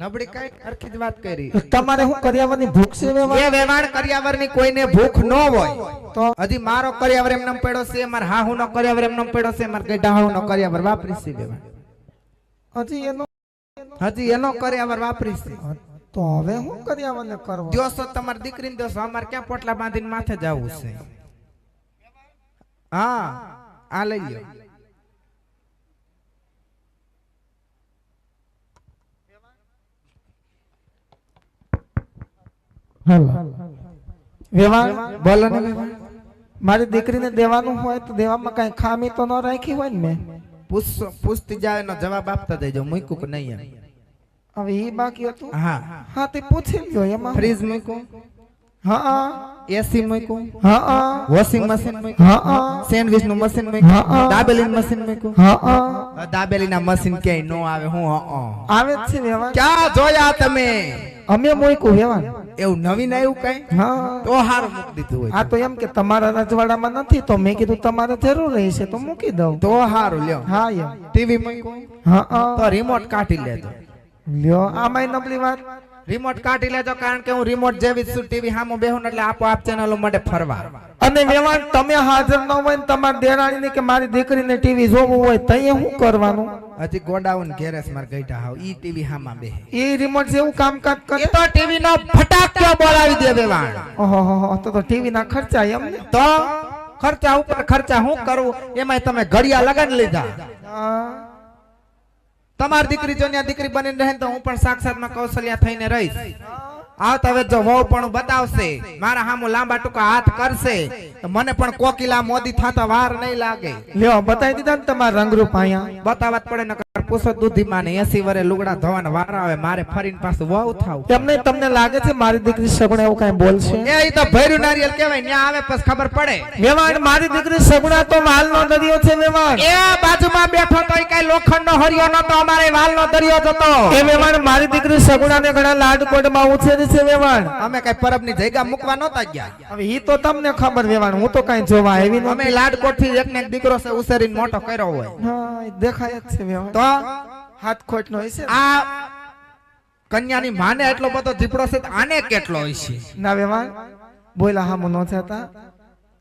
નબળી કઈ હરખી જ વાત કરી તમારે હું કર્યાવરની ભૂખ છે વેવાણ? એ વેવાણ કર્યાવરની કોઈને ભૂખ ન હોય તો હજી મારો કર્યાવર એમનેમ પડ્યો છે, માર હાહુ નો કર્યાવર એમનેમ પડ્યો છે, માર ગઈઢા હાહુ નો કર્યાવર વાપરી છે વેવાણ. હજી એનો કર્યાવર વાપરી છે. તો હવે હું કર્યાવરને કરવો? જોશો તમારી દીકરીને જોશો, અમારે ક્યાં પોટલા બાંધીને માથે જવું છે. હા આ લઈ લ્યો. વેવાણ બોલો ને વેવાણ. મારી દીકરીને દેવાનું હોય તો દેવામાં કઈ ખામી તો ન રાખી હોય ને મેં? પૂછતી જાય એનો જવાબ આપતા દેજો. મૂક્યું કે નહીં એમ? હવે એ બાકી હતું. હા હા તે પૂછી લ્યો એમાં. ફ્રીજ મૂક્યું, હા એસી મૂક્યું, હા વોશિંગ મશીન મૂક્યું, હા સેન્ડવિચ નું મશીન મૂક્યું, હા. દાબેલી નું મશીન મૂક્યું. હા દાબેલી ના મશીન ક્યાંય નો આવે. હું આવે જ છે વેવાણ. ક્યાં જોયા તમે? અમે મૂક્યું વેવાણ. એવું નવીન આવ્યું કઈ? હા તો હારું મૂકી દીધું હોય. આ તો એમ કે તમારા રજવાડામાં નથી તો મેં કીધું તમારે જરૂર રહેશે તો મૂકી દઉં. તો હારું લ્યો. હા એમ. ટીવી મૂક્યું હા તો રિમોટ કાઢી લેજો. લ્યો આમાંય નબળી વાત. રિમોટ કાઢી લેજો, કારણ કે હું રિમોટ જેવી છું ટીવી સામે બેહું એટલે આપોઆપ ચેનલો માટે ફરવા. અને વેવાણ તમે હાજર ન હોય ને તમારી દેરાણીને કે મારી દીકરીને ટીવી જોવું હોય તો અહીંયા શું કરવાનું? હજી ગોડાઉન ઘેરેસ માર ગઈઢા હાવ ઈ ટીવી હામાં બેહે. એ રિમોટ જેવું કામકાજ કરે. એ તો ટીવી નો ફટાક્યો બોલાવી દે વેવાણ. ઓહો તો ટીવી ના ખર્ચા એમ ને? તો ખર્ચા ઉપર ખર્ચા હું કરું? એમાંય તમે ઘડિયા લગાડી લીધા. તમારી દીકરી જો ત્યાં દીકરી બનીને રહે તો હું પણ સાક્ષાતમાં કૌશલ્યા થઈને રહીશ. આવતા હવે જો વહુ પણ બતાવશે, મારા સામુ લાંબા ટૂંકા હાથ કરશે તો મને પણ કોકિલા મોદી થતા વાર નહીં લાગે. લ્યો બતાવી દીધા ને તમારા રંગરૂપ અહીંયા. બતાવવા જ પડે ને. પૂછો દૂધી માને 80 વરે લુગડા ધોવાના વાર આવે, મારે ફરીને પાછું વહુ થાવ. તમને તમને લાગે છે મારી દીકરી સગુણા એવું કઈ બોલશે? એ તો ભૈરું નારિયેલ કહેવાય, ન્યા આવે પછી ખબર પડે. વેવાણ મારી દીકરી સગુણા તો વાલનો દરિયો છે વેવાણ. એ બાજુમાં બેઠો તો કઈ લોખંડનો હરિયો નતો, અમારે વાલનો દરિયો જતો. એ વેવાણ મારી દીકરી સગુણાને ઘણા લાડકોટમાં ઉછેરી છે વેવાણ. અમે કઈ પરબની જગ્યા મૂકવા નતા ગયા. હવે ઈ તો તમને ખબર વેવાણ, હું તો કઈ જોવા આવી નથી. અમે લાડકોટ થી એક ને એક દીકરો છે ઉછેરીને મોટો કર્યો હોય. હા દેખાય જ છે વેવાણ. તો હાથ ખોટ નો હશે. આ કન્યાની માને એટલો બધો દીપડો છે, આને કેટલો હશે? ના વેવાણ બોલા હામુ નો થતા.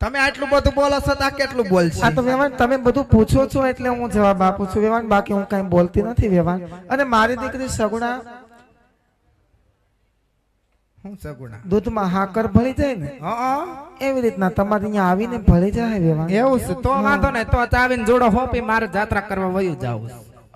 તમે આટલું બધું બોલો છો તો આ કેટલું બોલશે? આ તો વેવાણ તમે બધું પૂછો છો એટલે હું જવાબ આપું છું વેવાણ, બાકી હું કઈ બોલતી નથી વેવાણ. અને મારી દીકરી સગુણા હું સગુણા દૂધમાં હાકર ભળી જાય ને એવી રીતના તમારે અહીંયા આવીને ભળી જાય વેવાણ. એવું છે તો વાંધો નહીં. તો આવીને જોડો હોપી મારે જાત્રા કરવા વયું જાવ.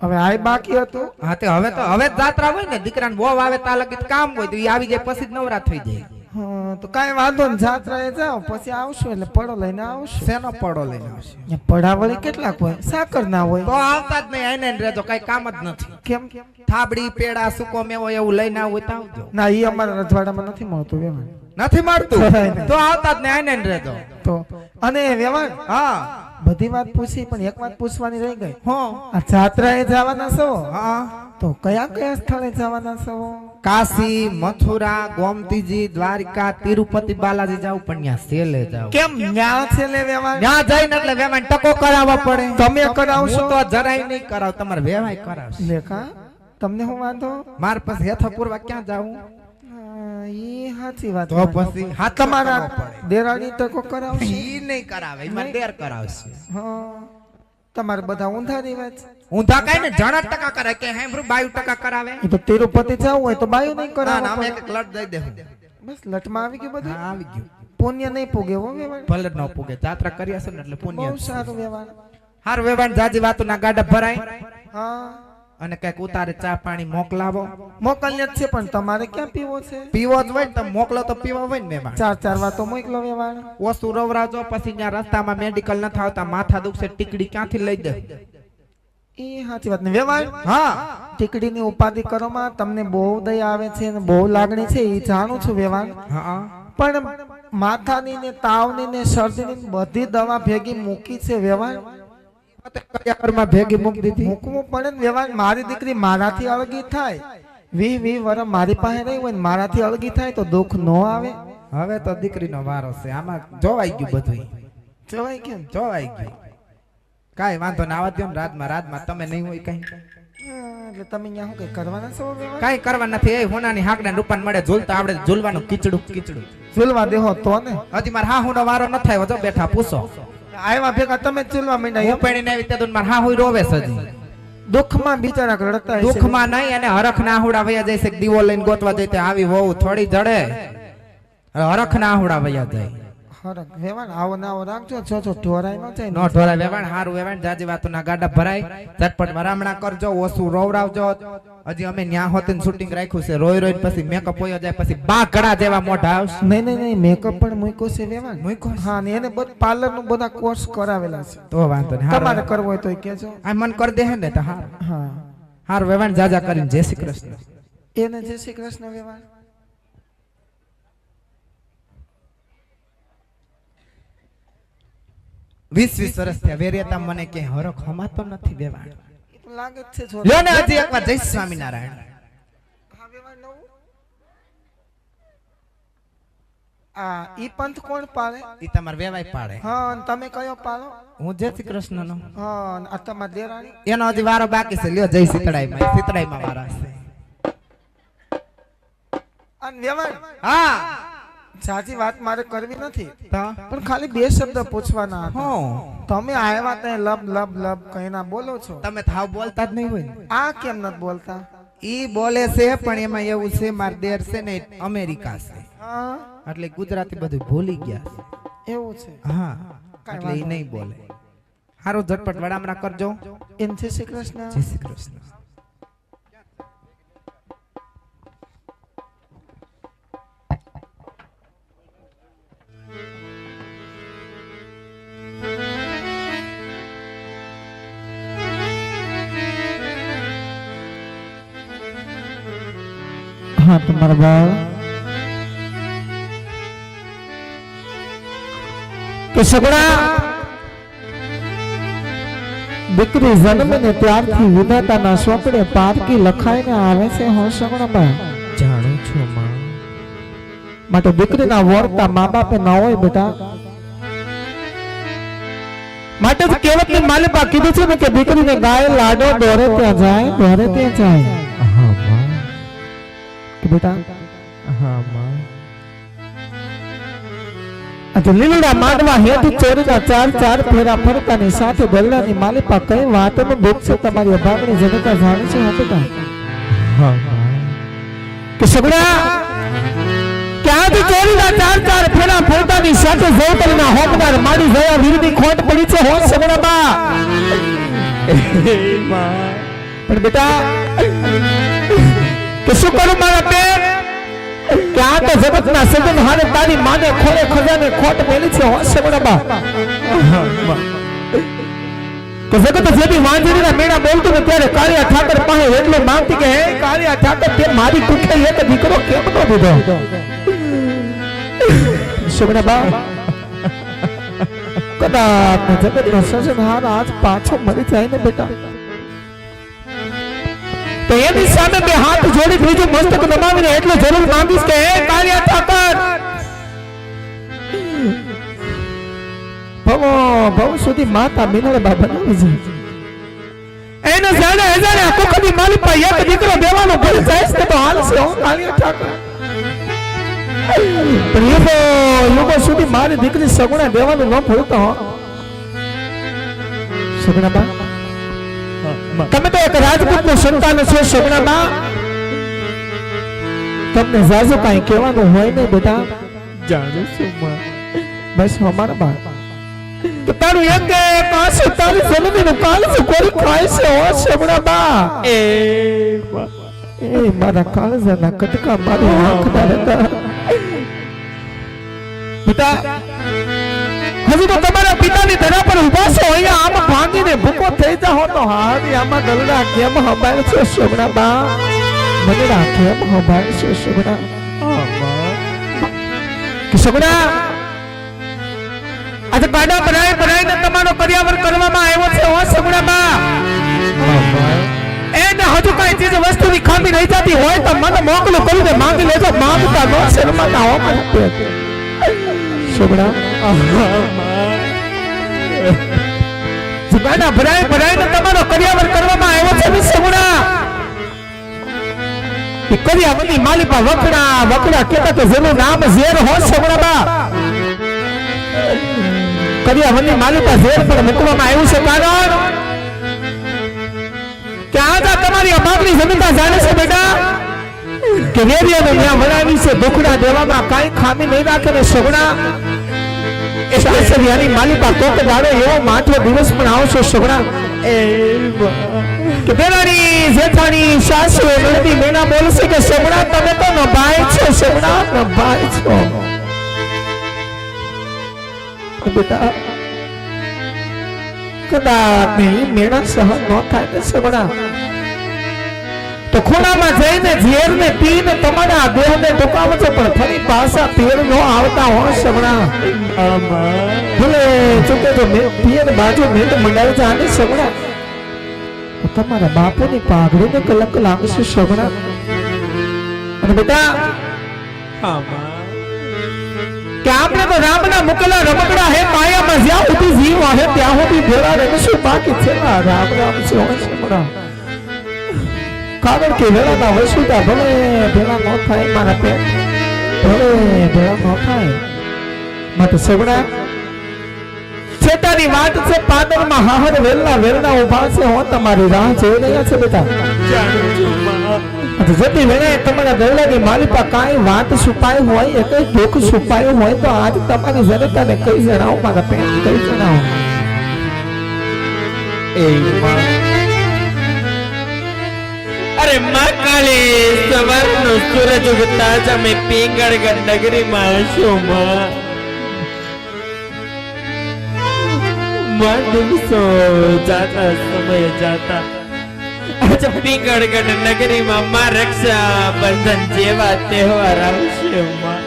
હવે આ બાકી હતું. હા તે હવે જ જાત્રા હોય ને, દીકરાને બહુ આવે તા લગી કામ હોય તો એ આવી જાય પછી જ નવરા થઈ જાય. હા તો કઈ વાંધો ને જાત્રાએ જાઓ પછી આવશું એટલે પડો લઈને આવશું. શેનો પડો લઈને આવશે? પડાવળી કેટલાક હોય? સાકર ના હોય તો આવતા જ નહીં. આઈને રહેજો, કઈ કામ જ નથી. કેમ? થાબડી પેડા સુકો મેવો એવું લઈને આવું તો આવજો. ના ઈ અમારા રજવાડામાં નથી મળતું વેવાણ. નથી મળતું તો આવતા જ નહીં. આઈને રહેજો. તો અને વેવાણ હા બધી વાત પૂછી પણ એક વાત પૂછવાની રહી ગઈ. હો આ જાત્રાએ જવાના છો હા તો કયા કયા સ્થળે જવાના છો? કાશી, મથુરા, ગોમતીજી, દ્વારિકા, તિરુપતિ બાલાજી જાવ, પણ ત્યાં સેલે જાવ. કેમ ન્યા છે લે વેવાણ? ત્યાં જઈને એટલે વેવાણ ટકો કરાવવા પડે. તમે કરાવશો? હું તો જરાય નહીં કરાવ, તમારે વેવાય કરાવશે. લેખા તમને હું વાંધો? માર પાસે હેથો પૂરવા ક્યાં જાવું? ઈ સાચી વાત. તો પછી હાથ તમારા દેરાણી ટકો કરાવશે? ઈ નહીં કરાવે, ઈ દેર કરાવશે. હા તમારે બધા ઊંધા રિવાજ. ઊંધા કઈ ને જણા ટકા કરે કે હેમરું 22% કરાવે. એ તો તિરુપતિ જવું હોય તો બાયું નહીં ના કરાવે. ના અમે એક લટ દઈ દેવું. બસ લટમાં આવી ગયું બધું. હા આવી ગયું. પુણ્ય નહીં પૂગે હો વેવાણ. ભલે ન પૂગે, જાત્રા કરી હશે ને એટલે પુણ્ય. બહુ સારું વેવાણ. હારું વેવાણ જાજી વાતો ના ગાડા ભરાય હા અને કઈક ઉતારે ચા પાણી મોકલાવો. મોકલ્યા જ છે પણ તમારે ક્યાં પીવો છે? પીવો જ હોય ને તમે મોકલો તો પીવા હોય ને વેવાણ. ચાર વાતો મોકલો વેવાણ. ઓછું રવરાજો, પછી ત્યાં રસ્તામાં મેડિકલ ન થાવતા માથા દુખશે ટીકડી ક્યાંથી લઈ દે. એ સાચી વાત ને વેવાણ. હા ટીકડીની ઉપાધિ કરોમાં તમને બહુ દયા આવે છે અને બહુ લાગણી છે એ જાણું છું વેવાણ. હા પણ માથાની ને તાવની ને શરદીની બધી દવા ભેગી મૂકી છે વેવાણ. ભેગી મૂકી દીધી. મૂકવું પડે ને વેવાણ. મારી દીકરી મારાથી અળગી થાય 20 વર્ષ મારી પાસે રહી હોય ને મારાથી અળગી થાય તો દુઃખ ન આવે. હવે તો દીકરીનો વારો છે, આમાં જોવાઈ ગયું બધું. જોવાય કેમ? જોવાઈ ગયું. કાઈ વાંધો ના, આવવા દો ને. રાતમાં તમે નહીં હોય કઈ. એટલે તમે અહીંયા શું કઈ કરવાના છો વેવાણ? કાઈ કરવા નથી. એ હોનાની હાકડા રૂપાન મળે ઝૂલતા આવડે ઝૂલવાનું કીચડું કીચડું. ઝૂલવા દેહો તો ને હજી માર હાહુનો વારો ન થયો જો બેઠા પૂછો. આવ્યા ભેગા તમે જ ઝૂલવા માંડ્યા હું પેણીને આવી તે માર હાહુ રોવે છે હજી. દુઃખમાં બિચારા રડતા હશે. દુઃખમાં નહીં અને હરખ ના આહુડા વયા જાય છે. દીવો લઈને ગોતવા જાય તે આવી વહુ થોડી જડે. હરખ ના આહુડા વયા જાય. હરખ વેવાણ આવો ના આવો રાખજો છો છો ઢોરાય ન જાય નો ઢોરાય વેવાણ હારું વેવાણ જાજી વાતો ના ગાડા ભરાય. ઝટપટ વરામણા કરજો ઓછું રોવરાવજો. હજી અમે ન્યા હોતીને શૂટિંગ રાખ્યું છે. રોઈ રોઈ પછી મેકઅપ હોયો જાય પછી બાકડા જેવા મોઢા આવશે. નહીં નહીં નહીં મેકઅપ પણ મૂક્યો છે વેવાણ. મૂક્યો છે? હા ને એને બધું પાર્લર નું બધા કોર્સ કરાવેલા છે. તો વાંધો નહીં. તમારે કરવો હોય તો કહેજો. આ મન કરી દે હે ને તો હાર હા હાર વેવાણ જાજા કરીને જય શ્રી કૃષ્ણ. એને જય શ્રી કૃષ્ણ વેવાણ. 20 વર્ષ થયા વેરિયતા મને કે હરખ હમાતો નથી વેવાણ. એ તો લાગે જ છે છોરા. લ્યો ને હજી એકવાર જય સ્વામિનારાયણ. હા વેવાણ નવું. આ ઈ પંથ કોણ પાળે? ઈ તમાર વેવાય પાડે. હા અને તમે કયો પાળો? હું જય શ્રી કૃષ્ણ નો. હા અને આ તમાર દેરાણી? એનો હજી વારો બાકી છે. લ્યો જય શીતળાઈ માં વારા છે. અને વેવાણ હા સાચી વાત મારે કરવી નથી તો પણ ખાલી બે શબ્દ પૂછવાના હતા. હું તમે આવ્યા ત્યાં લબ લબ લબ કઈ ના બોલો છો. તમે થાવ બોલતા જ નહીં હોય ને. આ કેમ નથી બોલતા? ઈ બોલે છે પણ એમાં એવું છે માર દેર છે ને અમેરિકા છે હા એટલે ગુજરાતી બધું ભૂલી ગયા છે. એવું છે. હા એટલે ઈ નહીં બોલે. હારું ઝટપટ વડામણા કરજો. એમ જય શ્રી કૃષ્ણ. જય શ્રી કૃષ્ણ. હા તમારા બાળ કે સગડા દીકરી જન્મે ને ત્યારથી વિધાતાના સોપડે પારકી લખાઈને આવે છે. હો સગડા બા જાણું છું માં. માટે દીકરીના વર્તા મા બાપે ના હોય બેટા. માટે જ કહેવતની માલિકા કીધું છે ને કે દીકરીને ગાય લાડો દોરે ત્યાં જાય દોરે ત્યાં જાય. હા માં. કે બેટા હા માં. આજે લીલડા માંડવા હેઠ ચોરીના ચાર ચાર ફેરા ફરતાની સાથે ગલ્લાની માલિકા કઈ વાતનું દુઃખ છે તમારી અભાગની જનતા જાણે છે. બેટા હા માં. કે સગડા ક્યાંથી ચોરીના ચાર ચાર ફેરા ફરતાની સાથે જવતરીના હોમદાર મારી જયા વીરની ખોટ પડી છે. હો સગડા બા પણ બેટા કે શું કરું મારા બેન કે આ તો જગતના સગન હારે તારી માને ખોળે ખજાને ખોટ મેલી છે. હો સગડા બા કે જગત જેવી વાંજરીના મેળા બોલતું ને ત્યારે કાળિયા ઠાકર પાસે એટલું માંગતી કે હે કાળિયા ઠાકર તે મારી કુખે એક દીકરો કેમ નો દીધો? સગડા બા કદાચ જગતનો સર્જનહાર આજ પાછો મરી જાય ને બેટા તો એની સામે બે હાથ જોડી ત્રીજું મસ્તક દબાવીને એટલે જરૂર માંગીશ કે હે કાળિયા ઠાકર ભવ સુધી માતા મિનળ બાબા બનાવી છે. એને જાણે હજારે કુખની માલિકા એક દીકરો દેવાનો ભલે જાય તો હાલ છે. હો કાળિયા ઠાકર યુગો સુધી મારી દીકરી સગુણા દેવાનું ન ભૂલતો. હો સગુણા બા તમે તો એક રાજપૂત નું સંતાન છો. સગુણા બા તમને જાજુ કઈ કહેવાનું હોય નહીં બેટા. જાણું છું માં. બસ અમારા બા તો તારું એક પાસે તારી જન્મીનું કાલ છે કોઈ ખાય છે. હો સગુણા બા એ મારા કાળજાના કટકા મારી આંખના હતા બેટા. હજુ તો તમારા પિતાની ધરા પર ઉભા છો. અહીંયા આમ ભાંગીને ભૂકો થઈ જાઓ તો હારી આમાં ગલડા કેમ હંભાળ છે. સગડા બા ગલડા કેમ હંભાળ છે. સગડા કે સગડા આજે ગાડા બનાવીને તમારો કર્યાવર કરવામાં આવ્યો છે. હો સગડા બા એને હજુ કઈ ચીજ વસ્તુની ખામી રહી જતી હોય તો મને મોકલો કરીને માંગી લેજો. માંગતા નો શરમાતા હો મને સગડા ગાડા ભરાઈને તમારો કર્યાવર કરવામાં આવ્યો છે. સગડા કે કર્યા બધી માલિપા વકડા વકડા કેતા તો જેનું નામ ઝેર હો સગડા બા કર્યા બધી માલિપા ઝેર પર મૂકવામાં આવ્યું છે કારણ કે આજા તમારી અભાગની જમીનતા જાણે છે બેટા કે વેરિયાને ત્યાં વડાવી છે દુખડા દેવામાં કાઈ ખામી નહીં રાખે ને સગડા એ સાસરિયાની માલિપા કોક દાડો એવો માઠો દિવસ પણ આવશે સગડા કે બેરાની જેઠાણી સાસુ નંદી મેના બોલશે કે સગડા તમે તો નભાઈ છો સગડા નભાઈ છો બેટા કદાચ નહીં મેણા સહન ન થાય ને સગડા તો ખૂણામાં જઈને ઝેર ને પીને તમારા દેહને ટૂંકાવો છો પણ ફરી પાછા પીર નો આવતા હોય સગડા ભલે ચૂકે તો પીર બાજુ મેં તો મંડાવી જાણે સગડા તમારા બાપુની પાઘડીને કલંક લાગશે સગડા અને બેટા કે આપણે તો રામના મુકેલા રમકડા હે માયામાં જ્યાં સુધી જીવ હે ત્યાં સુધી ભેળા રહીશું બાકી છે ના રામ રામ છે હોય સગડા કારણ કે વેળાના વસુતા ભલે ભેળા ન થાય મારા પેટ ભલે ભેળા ન થાય માટે સગડા છેટાની વાટ છે પાદરમાં હાહર વેલના વેલના ઉભા છે હું તમારી રાહ જોઈ રહ્યા છે બેટા જતી વેળે તમારા દરડાની માલિપા કાંઈ વાત છુપાઈ હોય એ કઈ દુઃખ છુપાયું હોય તો આજ તમારી જનતાને કઈ જણાવો મારા પેટ કઈ જણાવો અરે માં કાળી સવારનો સૂરજ ઉગતા જ અમે પિંગળગઢ નગરીમાં હશું માં દિવસો જાતા સમય જાતા આજ પિંગળગઢ નગરીમાં માં રક્ષા બંધન જેવા તહેવાર આવશે માં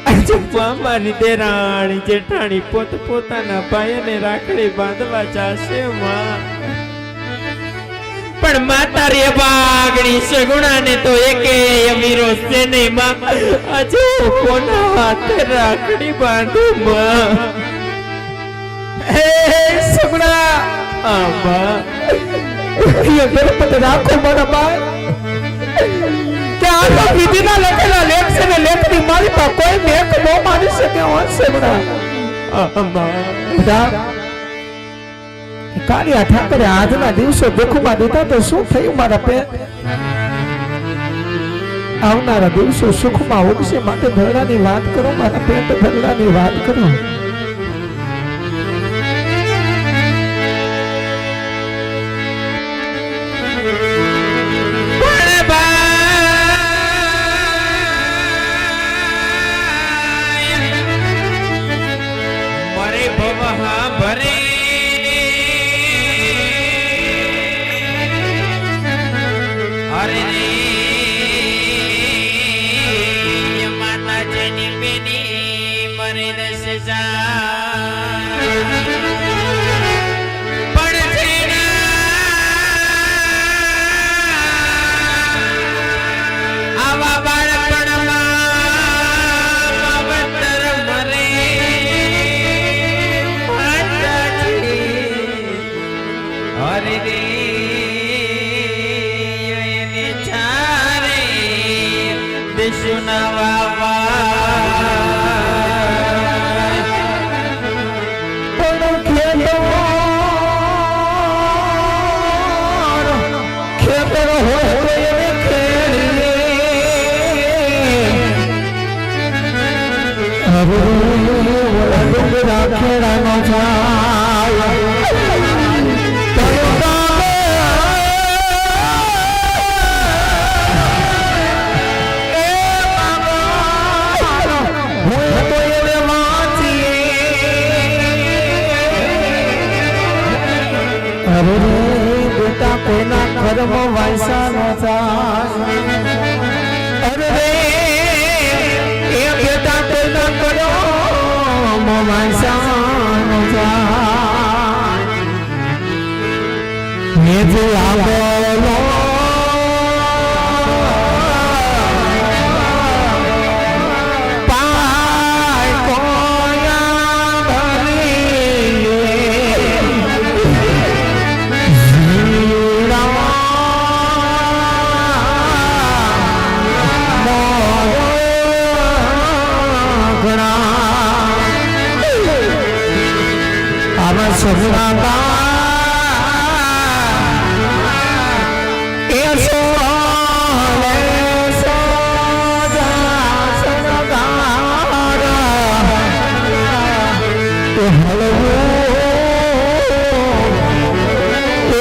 આજે મામાની દેરાણી જેઠાણી પોતાના ભાઈને રાખડી બાંધવા જશે માં પણ માતારી બાગણી સગુણાને તો એકે અમીરો છે ને માં આજે કોના હાથે રાખડી બાંધું માં હે સગડા આમાં એ ગણપત રાખો મારા બાઈ કે આ તો વિધિના લખેલા લેખ છે ને લેખની મારી પાસે કોઈ મેક ન માની શકે હોય સગડા આમાં કાળિયા ઠાકરે આજના દિવસો દુઃખમાં દીધા તો શું થયું મારા પેટ આવનારા દિવસો સુખમાં ઉગશે માટે ધરડાની વાત કરો મારા પેટ ધરડાની વાત કરો સોના બા એ સોલે સોજા સનગારા એ હલવો એ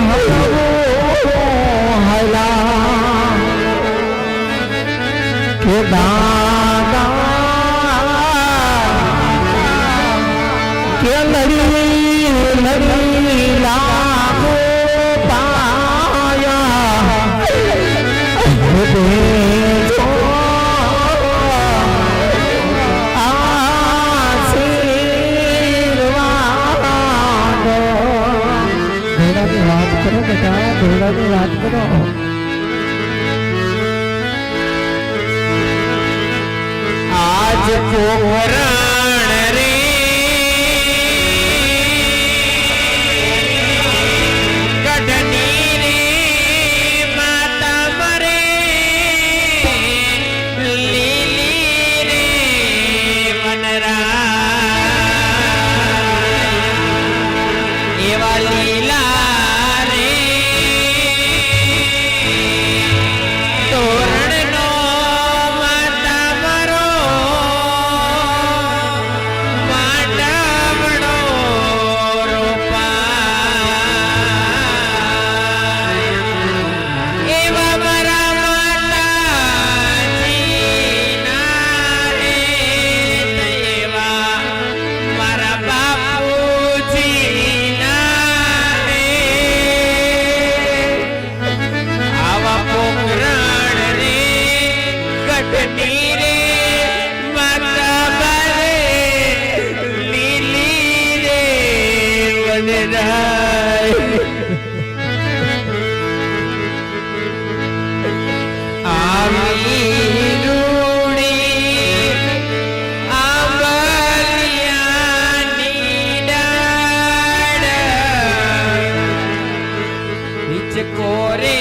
હલવો હલા કે દાદા કે લડી લડી લાગો પાયા દેજો આશીર્વાદ ઘોડાની વાત કરો બેટા ઘોડાની વાત કરો આજ કોરણ રે ગઢની રે માતા મરે લીલી રે વનરા એવા લીલા રે તોરણનો માતા મરો માંડવડો રોપાય એવા મારા માતાજીના રે એવા મારા બાપુજીના રે આવા પોકરણ રે ગઢની રે માતા બારે લીલી રે વનરાય આમી રૂડી આંબલિયાની ડાળ હિચકો રે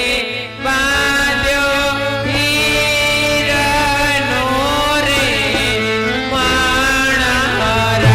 બાંધ્યો હીરનો રે માણહરા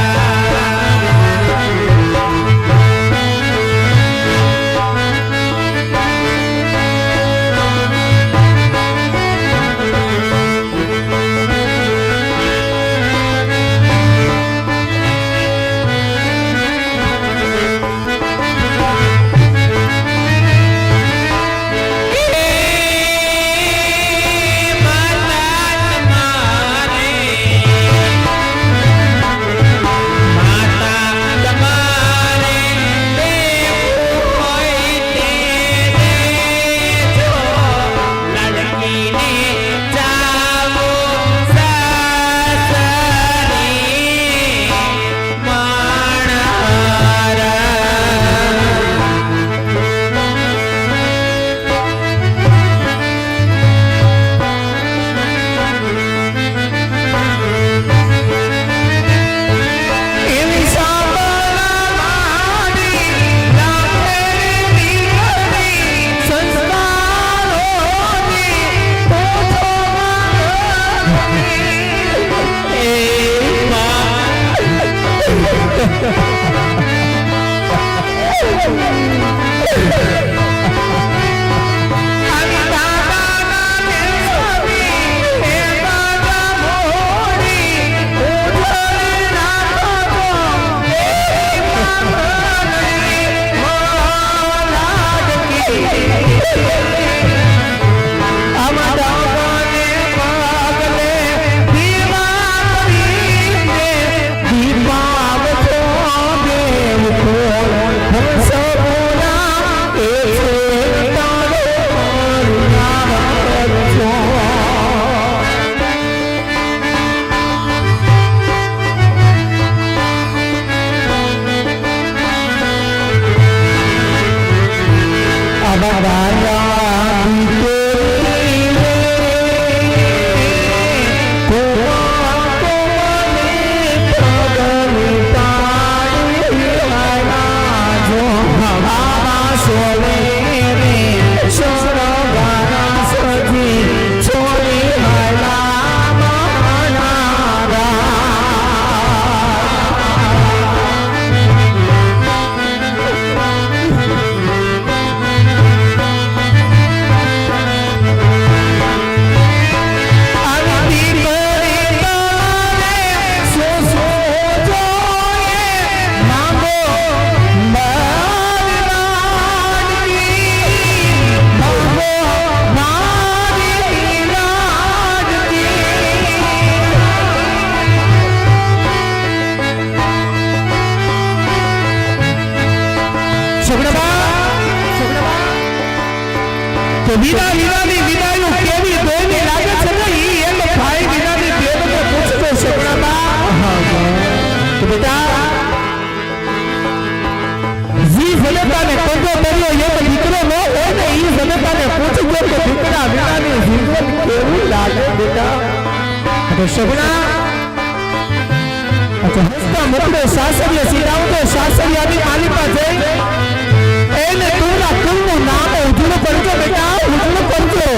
તો વિના વિનાની વિનાયું કેવી દોયની લાગે છે ને ઈ એમ ભાઈ વિનાની દેવને પૂછતો સગડાબા તો બેટા જી જનતાને કંગો કર્યો એમ દીકરો ન હોય ને ઈ જનતાને પૂછજો કે દીકરા વિનાની જીવન કેવું લાગે બેટા તો સગડા હસતા મુકડો સાસરિય સીધાવતો સાસરિયાની માલિકા જઈ એને તુમરા કુલનું નામ ઉજળું કરજો બેટા ઉજળું કરજો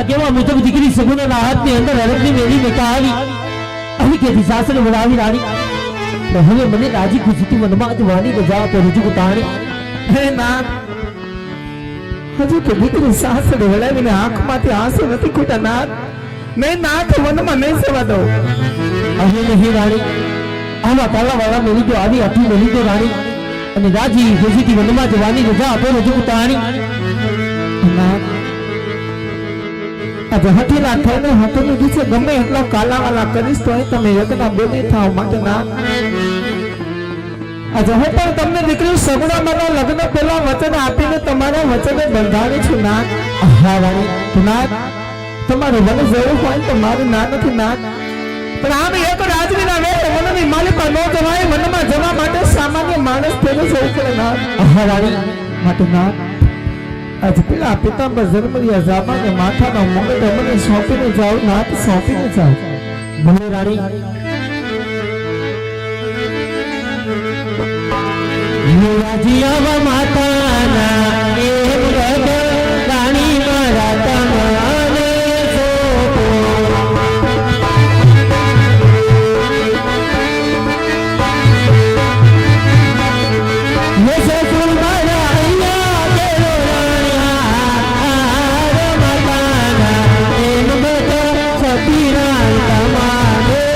ના કેવા મુજબ દીકરી સગુણાના હાથની અંદર હરકની મેળી મેકા આવી અને કેથી સાસરે વળાવી રાણી તો હવે મને રાજી ખુશીથી મનમાં જ વાની રજા આપો રજૂ તાણી હે નાથ હજુ તો દીકરી સાસરે વળાવીને આંખમાંથી આંસુ નથી ખૂટા નાથ નહીં નાથ વનમાં નહીં સેવા દો હવે નહીં રાણી આવા તાળાવાળા મેળી તો આવી અઠી મેળી તો રાણી અને રાજી ખુશીથી મનમાં જવાની રજા આપો રજૂ તાણી નાથ આજે હઠીલા થઈને હાથોની દિવસે ગમે એટલા કાલાવાલા કરીશ તો તમે યજ્ઞ બોલે થાવ માટે નાથ આજે હું પણ તમને દીકરી સગુણામાના લગ્ન પહેલા વચન આપીને તમારા વચને બંધાવી છું નાથ હા રાણી નાથ તમારું મને જવું હોય તો મારું ના નથી નાથ પણ આમ એક રાજવીના વેત મનની માલિકા ન જવાય મનમાં જવા માટે સામાન્ય માણસ પેલો જવું પડે નાથ હા રાણી માટે નાથ આજ પેલા પિતાંબર જન્મરિયા જાબાને માથાનો મુગટ મને સોંપીને જાઓ નાથ સોંપીને જાઓ ભલે રાણી રાજીયા માતાના એમ રગ રાણી મારા તમારે સોપો યે સસુર મારા અહીંયા કેરો રાણીયા માતાના એમ બતા સતીના તમારે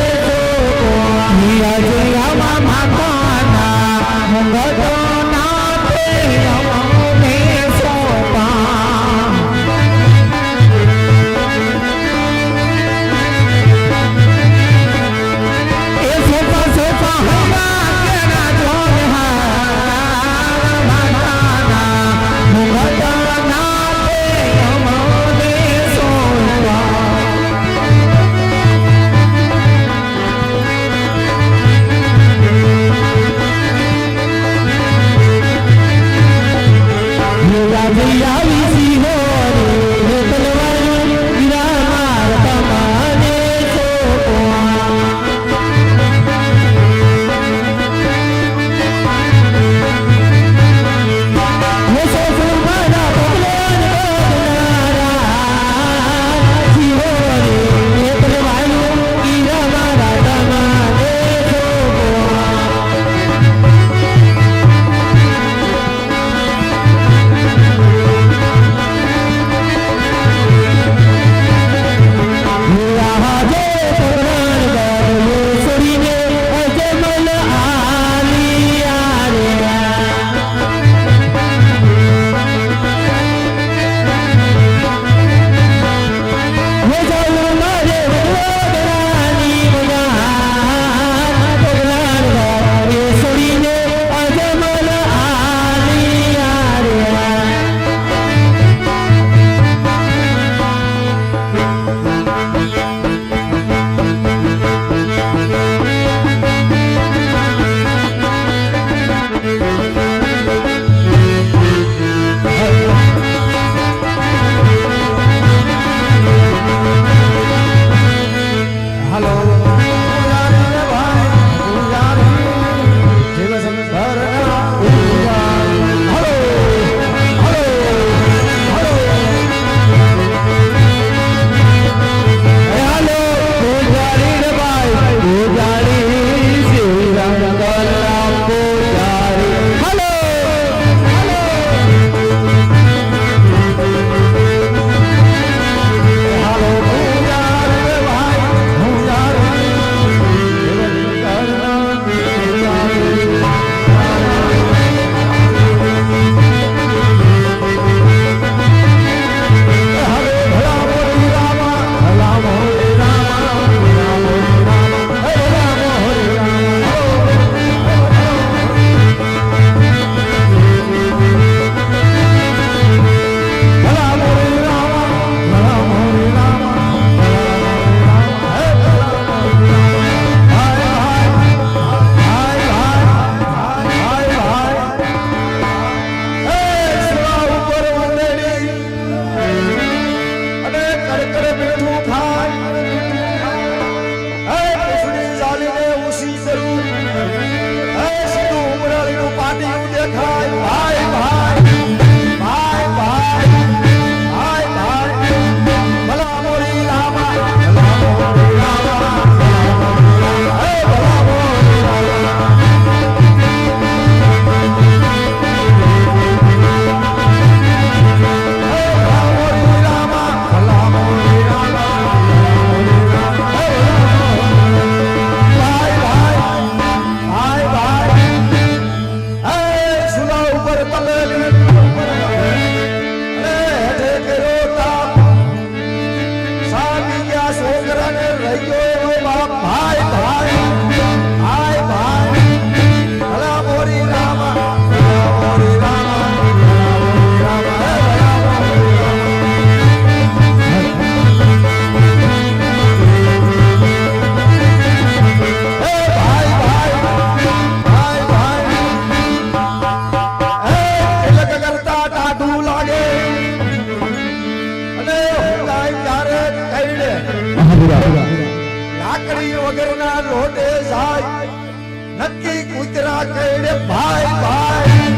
ભાઈ ભાઈ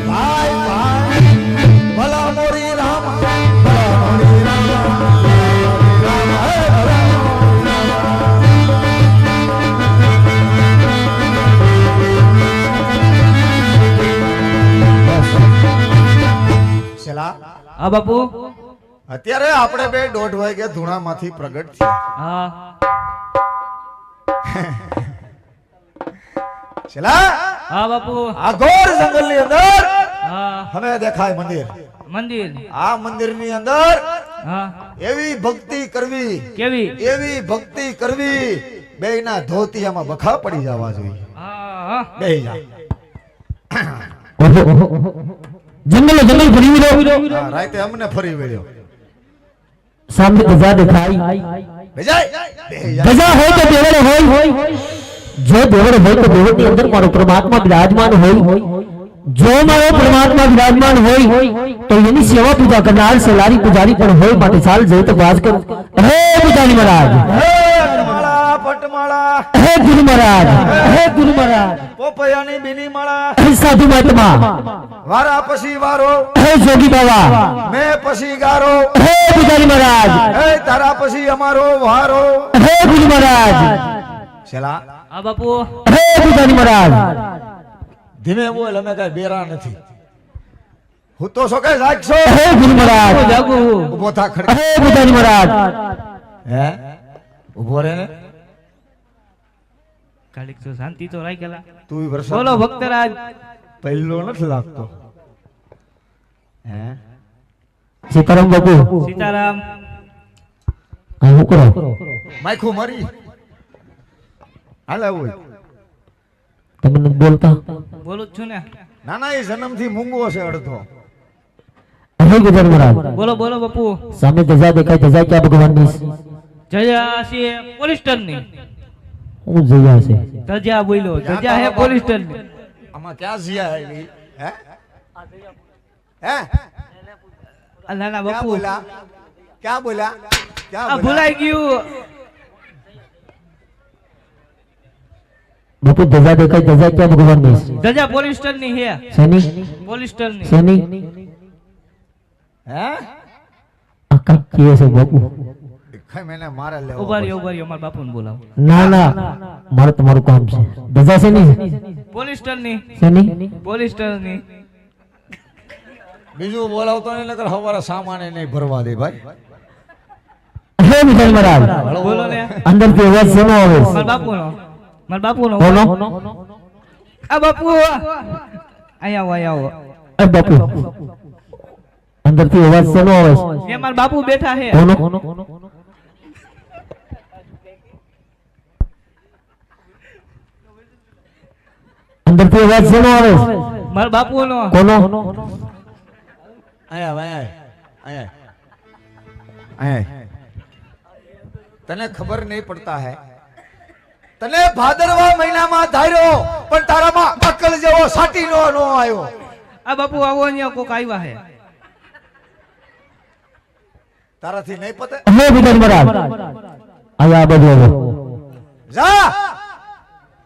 ભાઈ ભાઈ ભલા મોરી રામ ભલા મોરી રામ રામ હે રામ છેલા હા બાપુ અત્યારે આપણે બે 1:30 વાગે ધૂણામાંથી પ્રગટ થયા હા છેલા હા બાપુ આ ઘોર જંગલની અંદર હા હવે દેખાય મંદિર મંદિર આ મંદિરની અંદર હા એવી ભક્તિ કરવી કેવી એવી ભક્તિ કરવી બેયના ધોતિયામાં બખા પડી જવા જોઈએ હા હા બેહી જા જંગલ જંગલ ફરી રહ્યો હા, રાતે અમને ફરી વળ્યો સામે ધજા દેખાઈ બેજાય બેહી જા ધજા હોય તો દેવળ હોય જો દેવળ હોય તો દેવળની અંદર મારો પરમાત્મા બિરાજમાન હોય જો મારો પરમાત્મા બિરાજમાન હોય તો એની સેવા પૂજા કરનાર સેલારી પૂજારી પણ હોય માટે ચાલ જઈ તો વાસ કર હે પૂજારી મહારાજ હે પટમાળા પટમાળા હે ગુરુ મહારાજ હે ગુરુ મહારાજ પોપૈયાની બીની માળા હે સાધુ મહાત્મા વારા પછી વારો હે જોગી બાબા મેં પછી ગારો હે પૂજારી મહારાજ હે તારા પછી અમારો વારો હે ગુરુ મહારાજ છેલા હા બાપુ હે પૂજારી મહારાજ ધીમે બોલ અમે કઈ બેરા નથી હું તો છો કઈ જાગશો હે ગુરુ મહારાજ જાગુ ઉભો થા ખડકે હે પૂજારી મહારાજ હે ઉભો રે ને કાલિક તો શાંતિ તો રાખેલા તું વરસાદ બોલો ભક્તરાજ પહેલો નથી લાગતો હે સીતારામ બાપુ સીતારામ આ હું કરો માખું મરી હાલે હોય તમે નથી બોલતા બોલું જ છું ને ના ના એ જન્મથી મૂંગો છે અડધો હે પૂજારી મહારાજ બોલો બોલો બાપુ સામે ધજા દેખાય ધજા ક્યાં ભગવાનની જયા છે પોલિસ્ટર ની હું જયા છે ધજા બોલ્યો ધજા હે પોલિસ્ટર ની આમાં ક્યાં જીયા આવી હે હે આ નાના ક્યાં બાપુ બોલા ક્યાં બોલા ક્યાં આ બોલા ભૂલાઈ ગયું બાપુ ધજા દેખાય ધજા ક્યાં ભગવાનની ધજા પોલિસ્ટર ની હે શેની પોલિસ્ટર ની શેની હે આ કઈ કહે છે બાપુ દેખાય મેને મારે લેવો ઉભા રહ્યો મારા બાપુને બોલાવો ના ના મારે તમારું કામ છે ધજા શેની પોલિસ્ટર ની શેની પોલિસ્ટર ની બીજું બોલાવતો નહીં નકર હવારે સામાને નહીં ભરવા દે ભાઈ હે પૂજારી મહારાજ બોલો ને અંદરથી અવાજ શેનો આવે છે? મારા બાપુનો બોલો આ બાપુ અહીંયા આવો એ બાપુ અંદરથી અવાજ શેનો આવે છે? એ મારા બાપુ બેઠા છે કોનો અંદરથી અવાજ શેનો આવે છે? મારા બાપુનો કોનો આયા તને ખબર નહીં પડતા હે તને ભાદરવા મહિનામાં ધાર્યો પણ તારામાં અકલ જેવો સાટી નો આવ્યો આ બાપુ આવો અહીંયા કોક આવ્યા છે તારાથી નહીં પતે હે પૂજારી મહારાજ આયા બધું હવે જા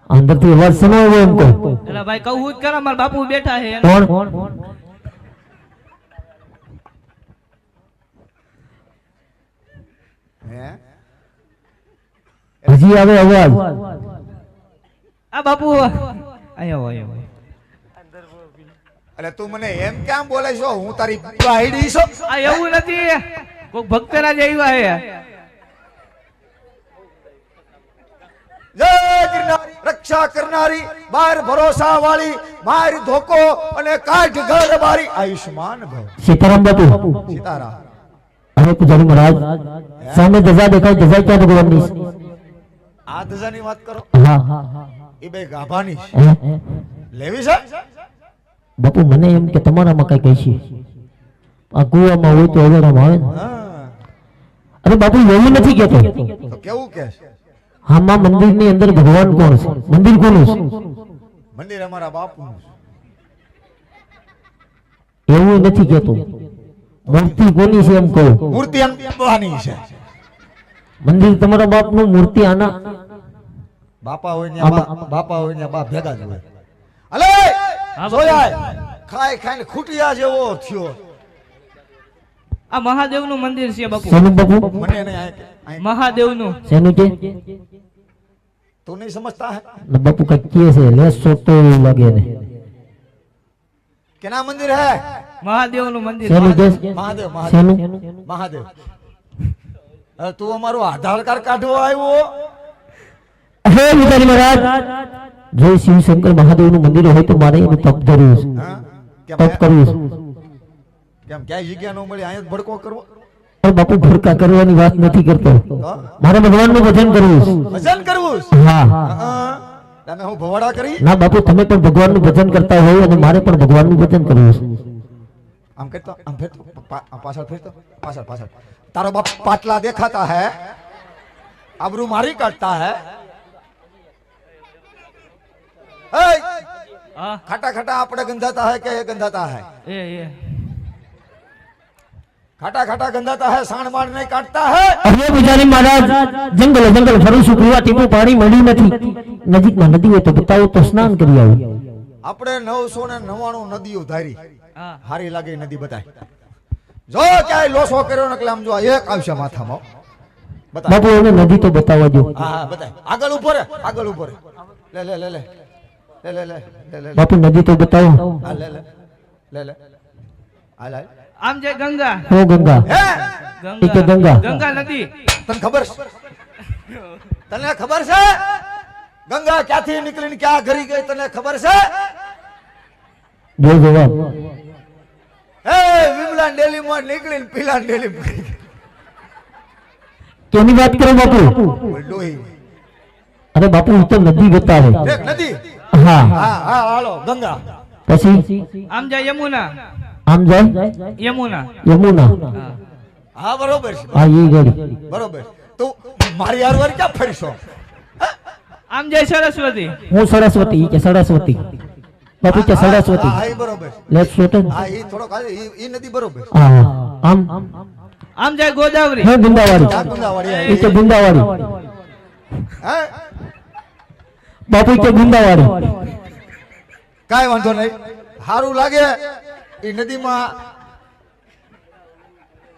અંદરથી અવાજ શેનો આવે એમ કહો એટલે ભાઈ કહું જ કરા મારા બાપુ બેઠા છે કોણ હે હજી આવે અવાજ આ બાપુ અહીંયા એટલે તું મને એમ કેમ બોલે છો હું તારી બાયડી છો આ એવું નથી કોક ભક્તરાજ આવ્યા છે જય ગિરનારી રક્ષા કરનારી બાર ભરોસા વાળી માર ધોકો અને કાઢ ઘર બારી આયુષ્માન ભવ સીતારામ બાપુ સીતારામ હવે પૂજારી મહારાજ સામે ધજા દેખાય ધજા ક્યાં ભગવાનની છે? આ ધજાની વાત કરો હા એ બે ગાભાની છે. હે? લેવી છે બાપુ મને એમ કે તમારામાં કઈ કહી છે આ કુવામાં હોય તો અવેડામાં આવે ને હા અરે બાપુ એવું નથી કહેતો તો કેવું કે છે આમાં મંદિરની અંદર ભગવાન કોણ છે મંદિર કોનું છે મંદિર અમારા બાપુનું છે એવું નથી કહેતો મૂર્તિ કોની છે એમ કહું મૂર્તિ અંબાની છે મંદિર તમારા બાપનું મૂર્તિ આના બાપા હોય ને બાપા હોય ને બાપ ભેગા જ હોય અલે જોયા ખાઈ ખાઈને ખૂટિયા જેવો થયો. આ મહાદેવનું મંદિર છે બાપુ. શેનું બાપુ મને નહીં મહાદેવનું. શેનું છે તું નહીં સમજતા હે ને બાપુ કઈ કહે છે લેસ સોટતો એવું લાગે ને કેના મંદિર હે? મહાદેવનું મંદિર. શેનું છે મહાદેવ મહાદેવ શેનું મહાદેવ. હવે તું અમારું આધાર કાર્ડ કાઢવા આવ્યો? હે વિચારી મહારાજ જો શિવ શંકર મહાદેવનું મંદિર હોય તો મારે એનું તપ ધરવું છે. હા? તપ કરવું છે. કેમ ક્યાંય જગ્યા ન મળી અહીંયા જ ભડકો કરવો? પણ બાપુ ભડકા કરવાની વાત નથી કરતો મારે ભગવાનનું ભજન કરવું છે. ભજન કરવું છે? હા હા. તમે હું ભવાડા કરી? ના બાપુ તમે પણ ભગવાનનું ભજન કરતા હોય અને મારે પણ ભગવાનનું ભજન કરવું છે. આમ કરતો આમ ફેરતો પાછળ ફેરતો પાછળ પાછળ. તારો બાપ પાટલા દેખાતા હે, આબરૂ મારી કાઢતા હે. હા ખાટા ખાટા આપણે ગંધાતા है કે એ ગંધાતા है? એ ખાટા ખાટા ગંધાતા है, સાણ માણ નહીં કાઢતા है. હવે પૂજારી મહારાજ જંગલ જંગલ ફરું છું પીવા ટીપું પાણી મળ્યું નથી નજીકમાં નદી હોય તો બતાવો તો સ્નાન કરી આવું. આપણે 999 નદીઓ ધારી, હા હારી લાગે એ નદી બતાય. જો ક્યાંય લોસો કર્યો ને એટલે આમ જો એક આવશે માથામાં. બતાય. બાપુ એને નદી તો બતાવવા દો. હા હા બતાય. આગળ ઉભો રે, આગળ ઉભો રે. લે લે લે લે લે લે લે લે લે. બાપુ નદી તો બતાવો. હા લે લે લે લે. હાલ હાલ. આમ જે ગંગા. હો ગંગા હે એ તો ગંગા. ગંગા નદી. તને ખબર છે? તને ખબર છે ગંગા ક્યાંથી નીકળીને ક્યાં ઘરી ગઈ? તને ખબર છે? જો જવાબ હે વિમલા ડેલી માં નીકળીને પીલા ડેલી કેની વાત કરો બાપુ? ડોહી અરે બાપુ એ તો નદી બતાવે. એક નદી. હા હા હા હાલો ગંગા. પછી આમ જાય યમુના. આમ જાય યમુના. યમુના. હા હા બરોબર છે, હા એ ગળી બરોબર. તું મારી હારવાર ક્યાં ફરશો? આમ જાય સરસ્વતી. હું સરસ્વતી ઈ કે સરસ્વતી બાપુ કે સરસ્વતી હા ઈ બરોબર. લેટ્સ સોટન. હા ઈ થોડોક ઈ નદી બરોબર. હા હા. આમ આમ જાય ગોદાવરી. હે ગુંદાવાડી ક્યાં ગુંદાવાડી ઈ આવી? કે ગુંદાવાડી હે બાપુ ઈ કે ગુંદાવાડી. કાંઈ વાંધો નહીં, સારું લાગે ઈ નદીમાં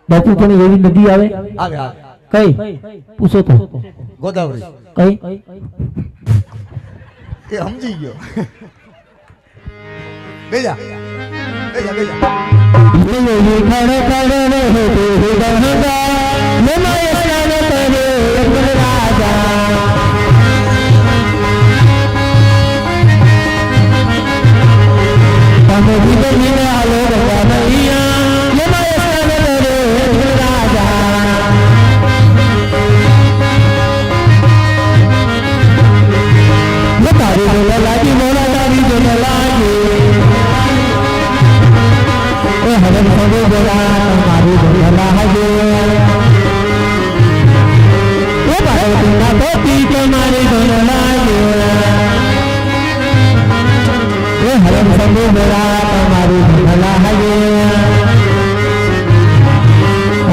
બાપુ પણ એવી નદી આવે આવે આવે. કઈ પૂછો તો ગોદાવરી. કઈ એ સમજી ગયો. બેજા બેજા બેજા.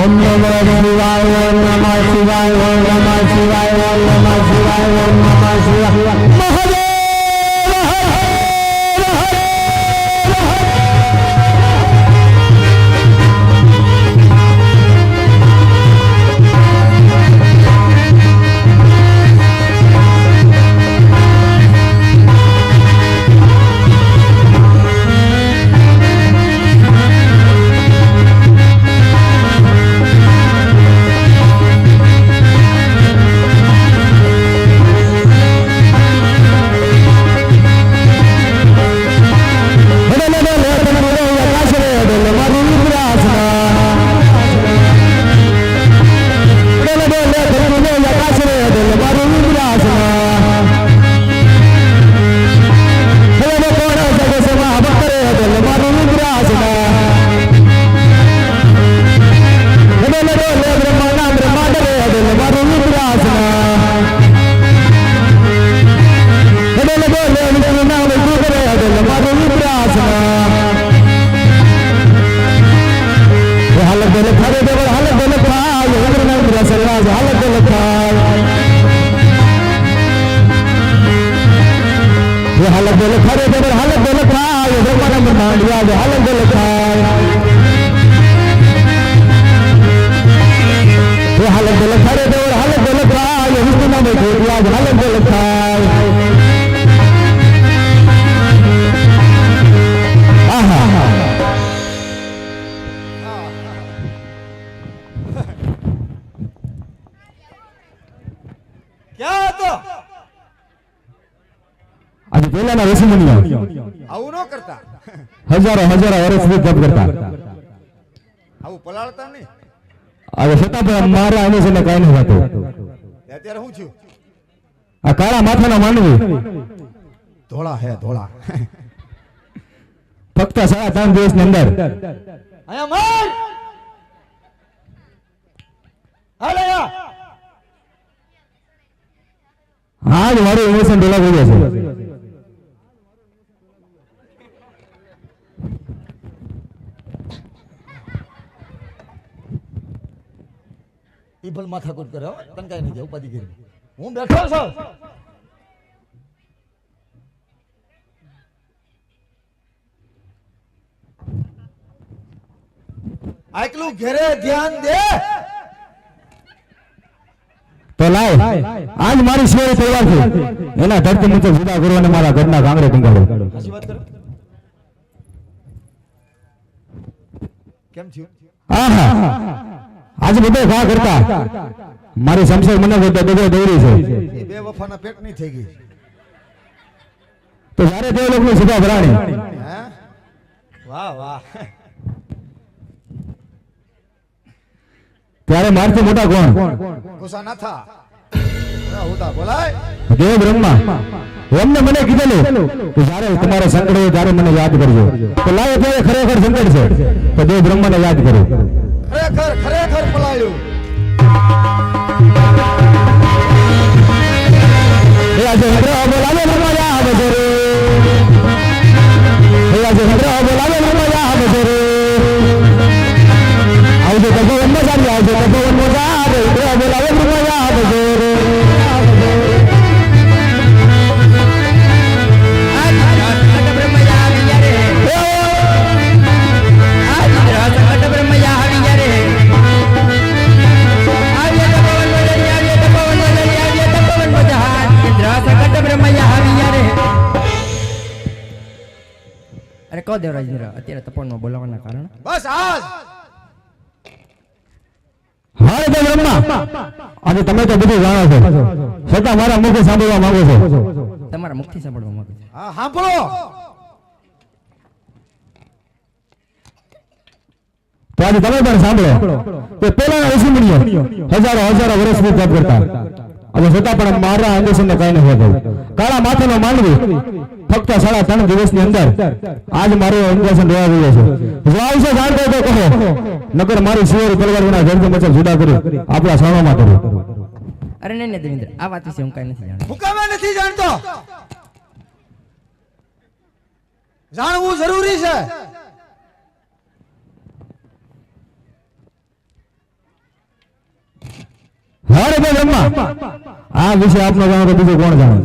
ઓમ નમઃ શિવાય ઓમ નમઃ શિવાય ઓમ નમઃ શિવાય ઓમ નમઃ શિવાય ઓમ નમઃ શિવાય મહાદેવ હાલ બોલ ખરે માંડ્યા જ હાલ ગલ ખાય એ હાલ ગલ ખાય દેવર હાલ ગલ ખાય વિષ્ણુના મે ગોડિયા જ હાલ ગલ ખાય આહા ક્યાં હતો? આજે પેલાના ઋષિમુનિઓ આવું ન કરતા, હજારો વર્ષ સુધી જપ કરતા આવું પલાળતા નહીં. હવે છતાં પણ મારા એને છે ને કઈ નહીં થતું અત્યારે શું થયું? આ કાળા માથાના માનવી ધોળા હે ધોળા. ફક્ત 3.5 દિવસની અંદર અહીંયા માર હાલે યા આજ મારું ઇમોશન ઢીલા થઈ ગયા છે ઈ ભલ માથાકૂટ કરે હો, તને કાંઈ નહીં જાય ઉપાધિ કરી. હું બેઠો છું. આટલું ઘેરે ધ્યાન દે. તો લાવ આજ મારી શેર તૈયાર છે એના ધરતી મુજબ જુદા કરો અને મારા ઘરના કાંગડે ટીંગાડો સાચી વાત કરો. કેમ થયું? આહા આજે બધો ઘા કરતા મારી સમસર મને બધો દોરી છે એ બે વફાના પેટ નહીં થઈ ગઈ. તો જ્યારે તે લોકોની સુધા ભરાણી હે વાહ વાહ. ત્યારે મારથી મોટા કોણ ગુસ્સા ના થા. હોતા બોલાય. દેવ બ્રહ્મા એમને મને કીધેલું કે જ્યારે તમારે સંકટ હોય ત્યારે મને યાદ કરજો તો લાવો ત્યારે ખરેખર સંકટ છે તો દેવ બ્રહ્માને યાદ કરો ખરેખર પલાયું. એ આજે હંડ્રા બોલાવે બ્રહ્મા યાદ કરો એ આજે હંડ્રા બોલાવે બ્રહ્મા યાદ કરો આવજો તપોવન માં જાવ આવજો તપોવન માં જાવ હંડ્રા બોલાવે બ્રહ્મા યાદ કરો અરે કહો દેવરાજ અત્યારે તપોવનમાં બોલાવવાના કારણ બસ આજ હારે તો બ્રહ્મા આજે તમે તો બધું જાણો છો છતાં મારા મુખે સાંભળવા માંગો છો તમારા મુખથી સાંભળવા માંગુ છું. હા સાંભળો. તો આજે તમે પણ સાંભળો કે પેલાના ઋષિમુનિઓ હજારો વર્ષ સુધી તપ કરતા હવે છતાં પણ મારા અંદેશને કઈ નથી થતું કાળા માથાનો માનવી ફક્ત 3.5 દિવસની અંદર આજ મારું અંદેશન રહેવા ગયો છે જો આવશે જાણતો તો કહો નકર મારી શિવર તલવારના ગરજ મચલ જુદા કરી આપણા શાળામાં કરી અરે નહીં દેવેન્દ્ર આ વાત વિશે હું કઈ નથી જાણતો. હુકમે નથી જાણતો. જાણવું જરૂરી છે. હારે તો બ્રહ્મા આ વિશે આપનો જાણો તો બીજું કોણ જાણે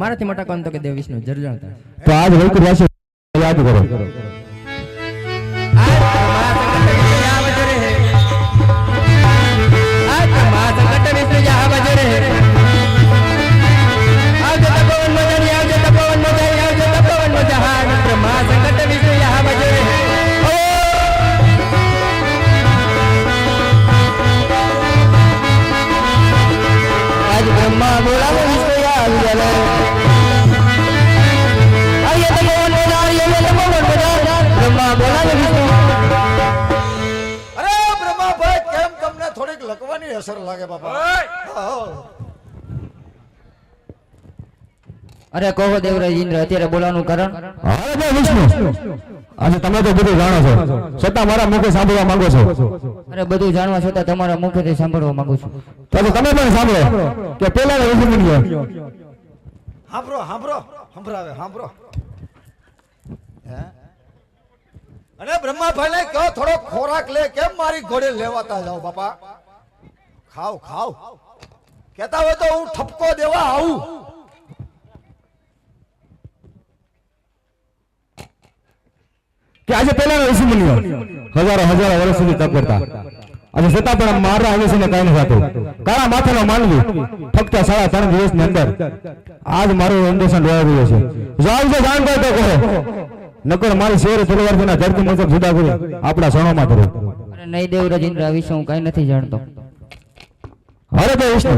મારાથી મોટા કોણ તો કે દેવ વિષ્ણુ જરૂર જાણતા તો આજ વૈકુંઠ વાસી યાદ કરો અરે બ્રહ્માભાઈ કેમ તમને થોડીક લકવાની અસર લાગે બાપા? અરે કહો દેવરાજ ઇન્દ્ર અત્યારે બોલાવાનું કારણ હારે તો વિષ્ણુ આજે તમે તો બધું જાણો છો છતાં મારા મુખે સાંભળવા માંગો છો અરે બધું જાણવા છતાં તમારા મુખેથી સાંભળવા માંગુ છું. તો આજે તમે પણ સાંભળો કે પેલાના ઋષિમુનિઓ સાંભળો સાંભળો સંભળાવે સાંભળો. હે અને બ્રહ્માભાઈ ને કહો થોડો ખોરાક લે. કેમ મારી ઘોડે લેવાતા જાવ બાપા? ખાવ ખાવ કેતા હોય તો હું ઠપકો દેવા આવું. કે આજે પહેલાના ઋષિ મુનિઓ હજારો વર્ષ સુધી તપ કરતા આજે છતાં પણ મારા આયુષ્યને કાંઈ નથી થતું. કાળા માથાનો માનવી ફક્ત 3.5 દિવસની અંદર આજ મારું ઇન્ડેશન રહ્યો છે. જાવ છે જાણતો તો કહો નકર મારી શેર તલવારથી ધરતી મસ્તક જુદા કરી આપણા સણોમાં ધરો. અરે નહીં દેવરાજ ઇન્દ્ર, આ વિશે હું કઈ નથી જાણતો. અરે તો વિષ્ણુ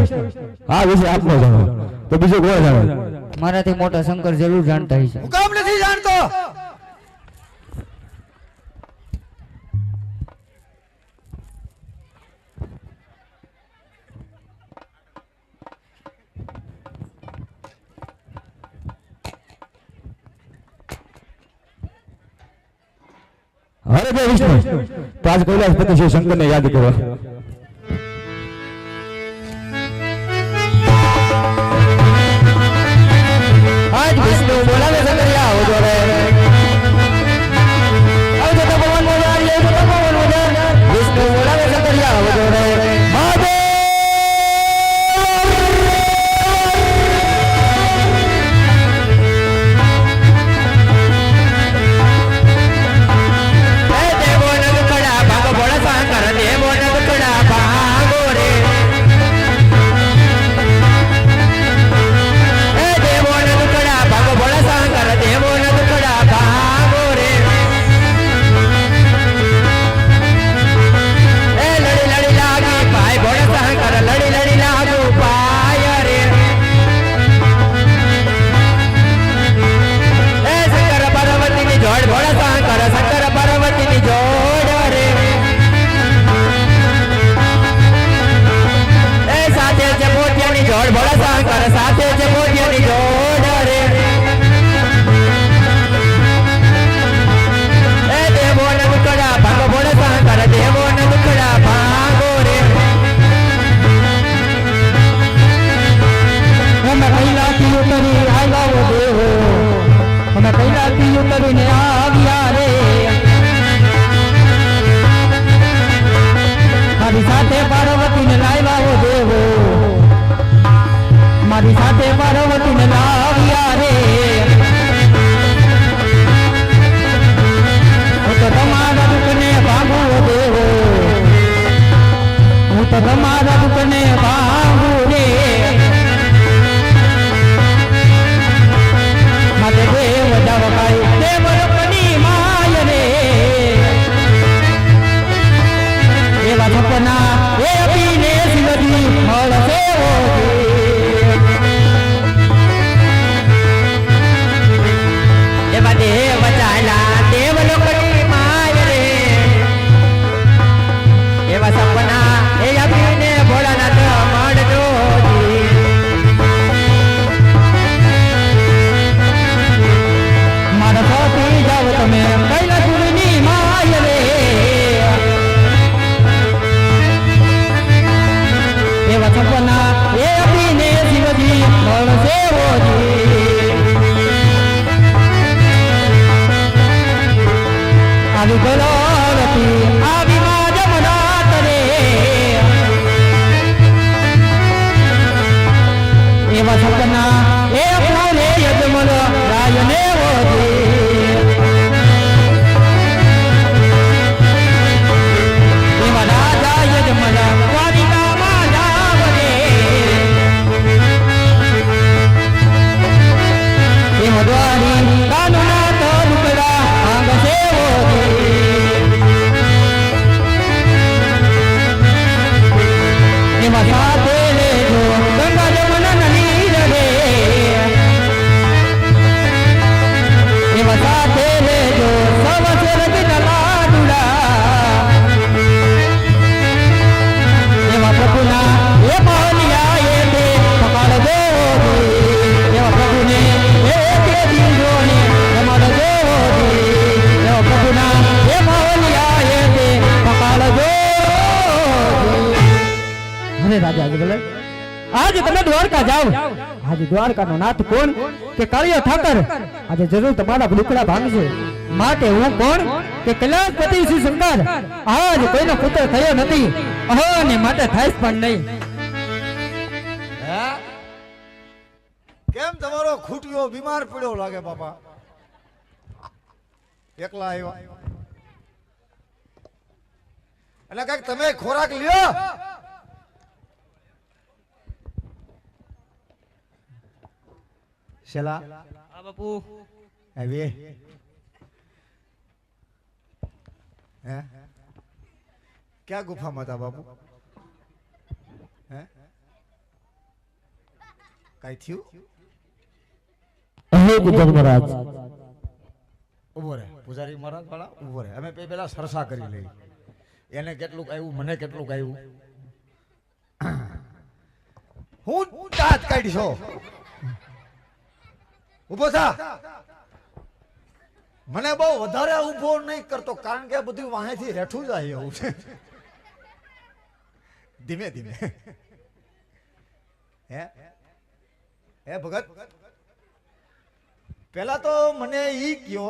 આ વિશે આપનો જાણો તો બીજો કોઈ જાણે. મારાથી મોટા શંકર જરૂર જાણતા હશે. હું કામ નથી જાણતો. અરે જય વિષ્ણુ તો આજ કૈલાસપતિ શ્રી શંકરને યાદ કરો. આજ વિષ્ણુ બોલાવે સકરિયા આવજો રે આવજો તો ભગવાન મોજાર આવજો તો ભગવાન મોજાર વિષ્ણુ બોલાવે સકરિયા આવજો રે મહાદેવ મારી સાથે પાર્વતીને લાવ્યા રે હું તો તમારા દુઃખને ભાગું દેવો હું તો તમારા દુઃખને ભાગું રે માતે દેવ જવકાય દેવ લોકની માય રે એવા સપના એ અપીને શિવજી મળશે દેવ ચાલા દેવ લોકની માય રે એવા સપના એ આપીને ભોળાનાથ મળજો મારા સાથી જાવ તમે કૈલાસપુરની માય રે એવા સપના એ આપીને શિવજી મળશે આવી ગોલવતી આવી માં જમનાથ રે એવા સપના એ ફૂલે યજમલ રાયને ઓજી એવા રાજા યજમલ દ્વારિકામાં જાવ રે એવા દ્વારી કાનુના તો રૂપડા આંગ સેવો સાથે લેજો ગંગા જમુના નીર રે એવા સાથે લેજો સવસર દિન લાડુડા એવા પ્રભુના એ પાલિયા એ તે પકડ દેવો એવા પ્રભુને એ તે દીધોને રમડ દેવો એવા પ્રભુના એ પાલિયા એ તે પકડ દેવો. અરે રાજા બોલે આજે તમે દ્વારકા જાઓ આજે દ્વારકાનો નાથ કોણ કે કાળિયો ઠાકર આજે જરૂર તમારા ભૂખડા ભાંગશે માટે હું કોણ કે કૈલાસપતિ શ્રી શંકર આજ કોઈનો પુત્ર થયો નથી અને માટે થાય પણ નહીં. કેમ તમારો ખૂટિયો બીમાર પડ્યો લાગે બાપા? એકલા આવ્યા એટલે કઈક તમે ખોરાક લ્યો. શેલા હા બાપુ આવી હે ક્યાં ગુફામાં હતા બાપુ? હે કઈ થયું? હે ગુજર મહારાજ ઉભો રહે પૂજારી મહારાજ વાળા ઉભો રહે. અમે પેલા સરસા કરી લઈ. એને કેટલું આવ્યું મને કેટલું આવ્યું. હું દાંત કાઢીશો. ઉભો થા. મને બહુ વધારે ઉભો નહીં કરતો કારણ કે બધું વાહેથી રેઠું જાય એવું છે. ધીમે ધીમે હે હે ભગત પેલા તો મને ઈ કયો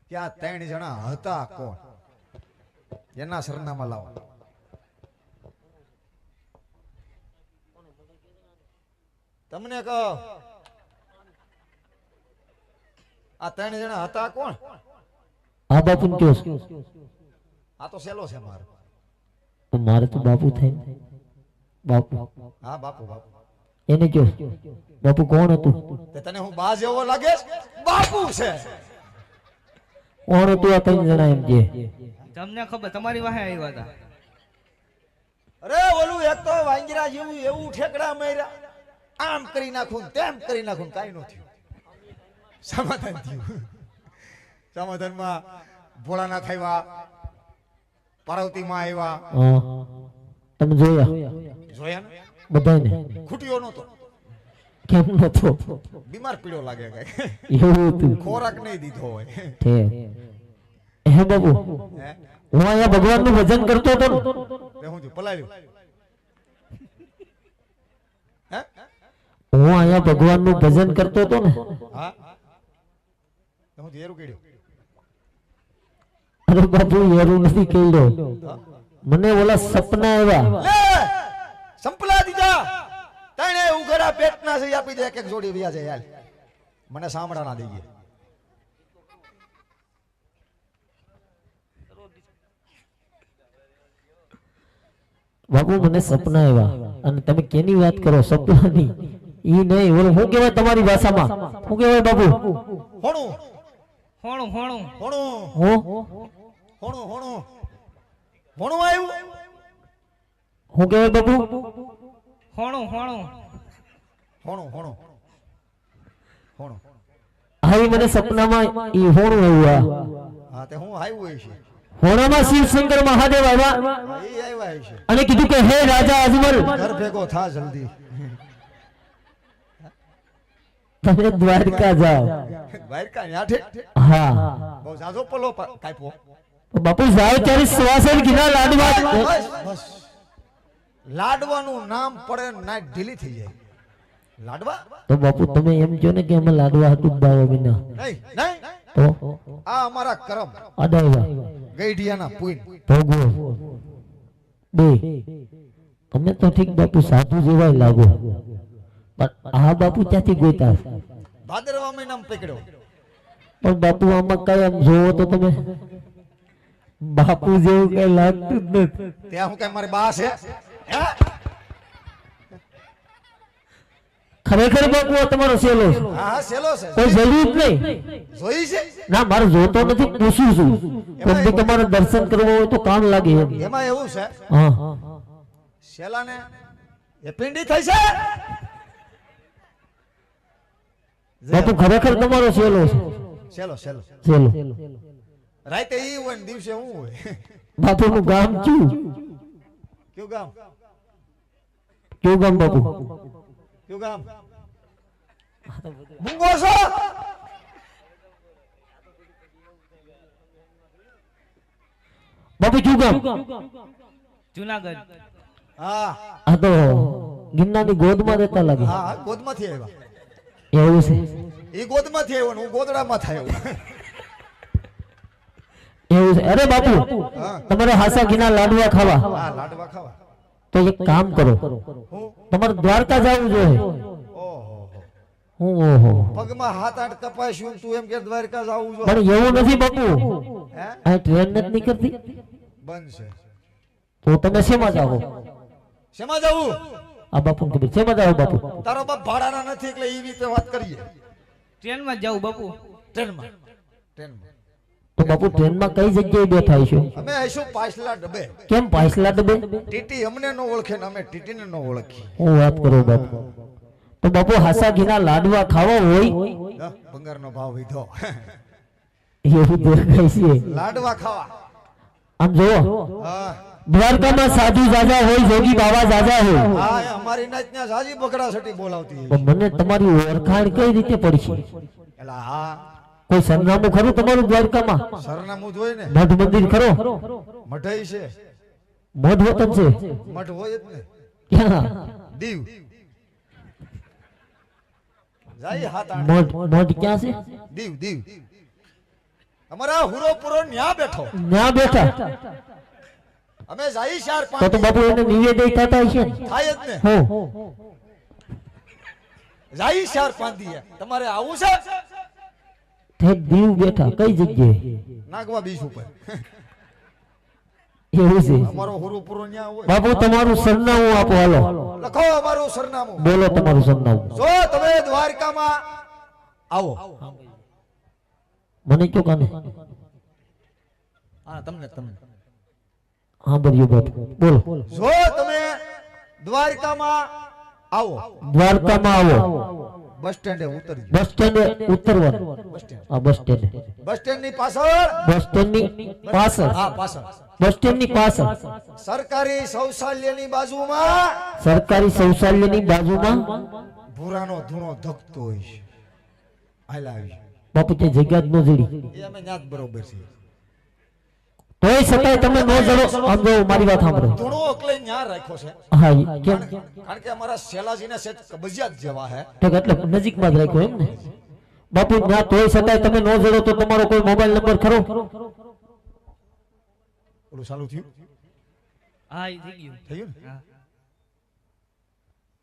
કે આ 3 જણા હતા કોણ? એના સરનામા લાવો. તમને કહો આ 3 જણા હતા કોણ? આ બાપુ ને કયો આ તો સેલો છે મારો. તો મારે તો બાપુ થાય ને. બાપુ હા બાપુ બાપુ. એને કયો બાપુ કોણ હતું? તે તને હું બા જેવો લાગે? બાપુ છે. કોણ હતું આ 3 જણા એમ કે? તમને ખબર તમારી વાહે આવ્યા હતા. અરે ઓલું એક તો વાંગીરા જેવું એવું ઠેકડા માર્યા. આમ કરી નાખું તેમ કરી નાખું કાઈ નો થયું. સમાધાન થયું. સમાધાનમાં ભોળાનાથ આવ્યા, પાર્વતીમાં આવ્યા. હા તમે જોયા જોયા ને? બધાને? ખૂટ્યો નતો. કેમ નતો? બીમાર પીડો લાગે કઈ. એવું હતું. ખોરાક નહીં દીધો હોય. ઠીક. હે બાપુ હે હું અહીંયા ભગવાનનું ભજન કરતો હતો ને. તે હું પલાળ્યું. હે હું અહીંયા ભગવાનનું ભજન કરતો હતો ને. હા હું ઝેરું કીડ્યું. અરે બાપુ એરું નથી કહ્યો. મને ઓલા સપના આવ્યા. લે સંપલા દીધા. તણે ઉઘરા પેટના છે આપી દે. એક એક જોડી વ્યા છે યાર. મને સાંભળા ના દઈએ. બાપુ મને સપના આવ્યા. અને તમે કેની વાત કરો? સપનાની ઈ નહીં. ઓલું શું કહેવાય તમારી ભાષામાં? શું કહેવાય બાપુ? હોણું હોણું હોણું હોણું હો હોણું હોણું હોણું આવ્યું. શું કહેવાય બાપુ? હોણું હોણું હોણું હોણું હોણું. હા ઈ મને સપનામાં ઈ હોણું આવ્યું. હા તે હું આવ્યું છે. હોણામાં શિવ શંકર મહાદેવ આવ્યા એ આવ્યા છે. અને કીધું કે હે રાજા અજમલ ઘર ભેગો થા જલ્દી. તમે દ્વારકા જાઓ. દ્વારકા ન્યાઠે હા બહુ જાજો પલો કાપ્યો. બાપુ જાઓ ત્યારે શ્વાસન કિના લાડવા. બસ બસ લાડવાનું નામ પડે ના ઢીલી થઈ જાય. લાડવા તો બાપુ તમે એમ કહો ને કે અમે લાડવા હતું બાવા વિના. નહીં નહીં તો આ અમારા કરમ અડાવ્યા ગઈઢિયાના પુઈન. ભોગવો બે. તમે તો ઠીક બાપુ સાધુ જેવાય લાગો. પણ આ બાપુ ત્યાંથી ગોતા. ભાદરવા મહિનામાં પકડ્યો. પણ બાપુ આમાં કઈ આમ જોવો તો તમે બાપુ જેવું કઈ લાગતું જ નથી. ત્યાં હું કઈ મારી બા છે? હે? ખરેખર બાપુ આ તમારો સેલો છે. હા હા સેલો છે. કોઈ જરૂર જ નહીં. જોઈ છે? ના મારે જોતો નથી, પૂછું છું. કેમ કે તમારે દર્શન કરવા હોય તો કામ લાગે એમ. એમાં એવું છે હા શેલાને એ પિંડી થઈ છે. બાપુ ખરેખર તમારો સેલો છે. સેલો સેલો સેલો. રાતે ઈ હોય ને દિવસે હું હોય. બાપુ નું ગામ કયું? કયું ગામ? કયું ગામ બાપુ? કયું ગામ? મૂંગો છો? બાપુ કયું ગામ? જુનાગઢ. હા આ તો ગિરનારની ગોદમાં રહેતા લાગે. હા હા, ગોદમાંથી આવ્યા. એવું છે? ઈ ગોદમાંથી આવ્યો ને હું ગોદડામાં થયો. એવું છે? અરે બાપુ હા તમારે હાસા ઘીના લાડવા ખાવા હા લાડવા ખાવા. તો એક કામ કરો, હું તમારે દ્વારકા જવું જોઈએ. ઓહો ઓહો પગમાં 7-8 કપાસ્યું તું એમ કે દ્વારકા જાવું જો પણ એવું નથી બાપુ હે આ ટ્રેન નથી નીકળતી બંધ છે તો તમે શેમાં જાઓ શેમાં જાવું આ બાપુ ખબર શેમાં જાઓ બાપુ તારો બાપ ભાડાના નથી એટલે એ રીતે વાત કરીએ ટ્રેનમાં જાઉં બાપુ. ટ્રેનમાં તો બાપુ ટ્રેનમાં કઈ જગ્યાએ બેઠા છો અમે આવીશું પાછલા ડબ્બે કેમ પાછલા ડબે ટીટી અમને ન ઓળખે ને અમે ટીટીને ન ઓળખીએ હું વાત કરું બાપુ તો બાપુ હાસા ઘીના લાડવા ખાવા હોય ભંગારનો ભાવ વધ્યો એવું દેખાય છે લાડવા ખાવા આમ જોવો હા દ્વારકામાં સાધુ જાજા હોય જોગી બાબા જાજા હોય હા એ અમારી નાચના સાજી બકરા સટી બોલાવતી પણ મને તમારી ઓળખાણ કઈ રીતે પડશે એલા હા કોઈ સરનામું ખરું તમારું દ્વારકામાં સરનામું જોઈ ને મઠ મંદિર ખરો મઠાઈ છે મઠ વતન છે મઠ હોય જ ને ક્યાં દીવ જાય હાથ મઠ ક્યાં છે દીવ દીવ અમારા હુરો પુરો ન્યા બેઠો ત્યાં બેઠા અમે જાય 4-5 તો બાપુ એને નિવેદન થતા હશે ને? થાય જ ને હો જાય 4-5 દી તમારે આવું છે ઠેક દીવ બેઠા કઈ જગ્યાએ નાગવા બીચ ઉપર એવું છે અમારો હુરો પુરો ન્યા હોય બાપુ તમારું સરનામું આપો હાલો લખો અમારું સરનામું બોલો તમારું સરનામું જો તમે દ્વારકામાં આવો મને કયો કાને હા તમને હા બરિયો બાપુ બોલો જો તમે દ્વારકામાં આવો દ્વારકામાં આવો બસ સ્ટેન્ડે ઉતરજો બસ સ્ટેન્ડ ઉતરવાનું હા બસ સ્ટેન્ડ બસ સ્ટેન્ડ ની પાછળ બસ સ્ટેન્ડ ની પાછળ હા પાછળ બસ સ્ટેન્ડ ની પાછળ સરકારી શૌચાલયની બાજુમાં સરકારી શૌચાલયની બાજુમાં ભૂરાનો ધૂણો ધકતો હોય છે હાલ આવી બાપુ તે જગ્યા જ ન જડી એ અમે ન્યાજ બરોબર છે તોય છતાંય તમે ન જડો સમજો મારી વાત સાંભળો ધૂણો એટલે ન્યા રાખ્યો છે હા કેમ કારણ કે અમારા શેલાજીને સેજ કબજિયાત જેવા હે ઠીક એટલે નજીકમાં જ રાખ્યો એમ ને બાપુ ના તોય છતાંય તમે ન જડો તો તમારો કોઈ મોબાઈલ નંબર ખરો ઓલું ચાલુ થયું હા ઈ થઈ ગયું. થઈ ગયું ને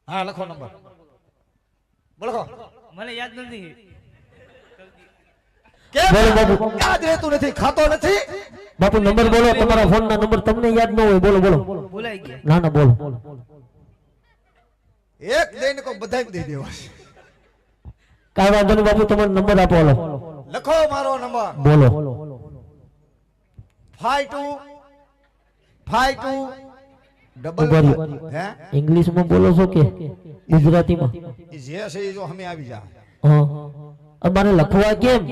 હા લખો નંબર લખો મને યાદ નથી. કેમ બોલો બાબુ. યાદ રહેતું નથી ખાતો નથી બાપુ નંબર બોલો તમારા ફોન ના નંબર તમને યાદ ન હોય બોલો બોલો ભૂલાઈ ગયા. ના ના બોલો એક દઈને કોઈ બધાય દઈ દેવા છે. કાઈ વાંધો નહીં બાપુ તમારો નંબર આપો હાલો લખો મારો નંબર બોલો 5252 ઉભા રહ્યો. હે ઇંગ્લિશમાં બોલો છો કે ગુજરાતીમાં ઈ જે છે ઈ જો અમે આવી જા હા અમારે લખવા કેમ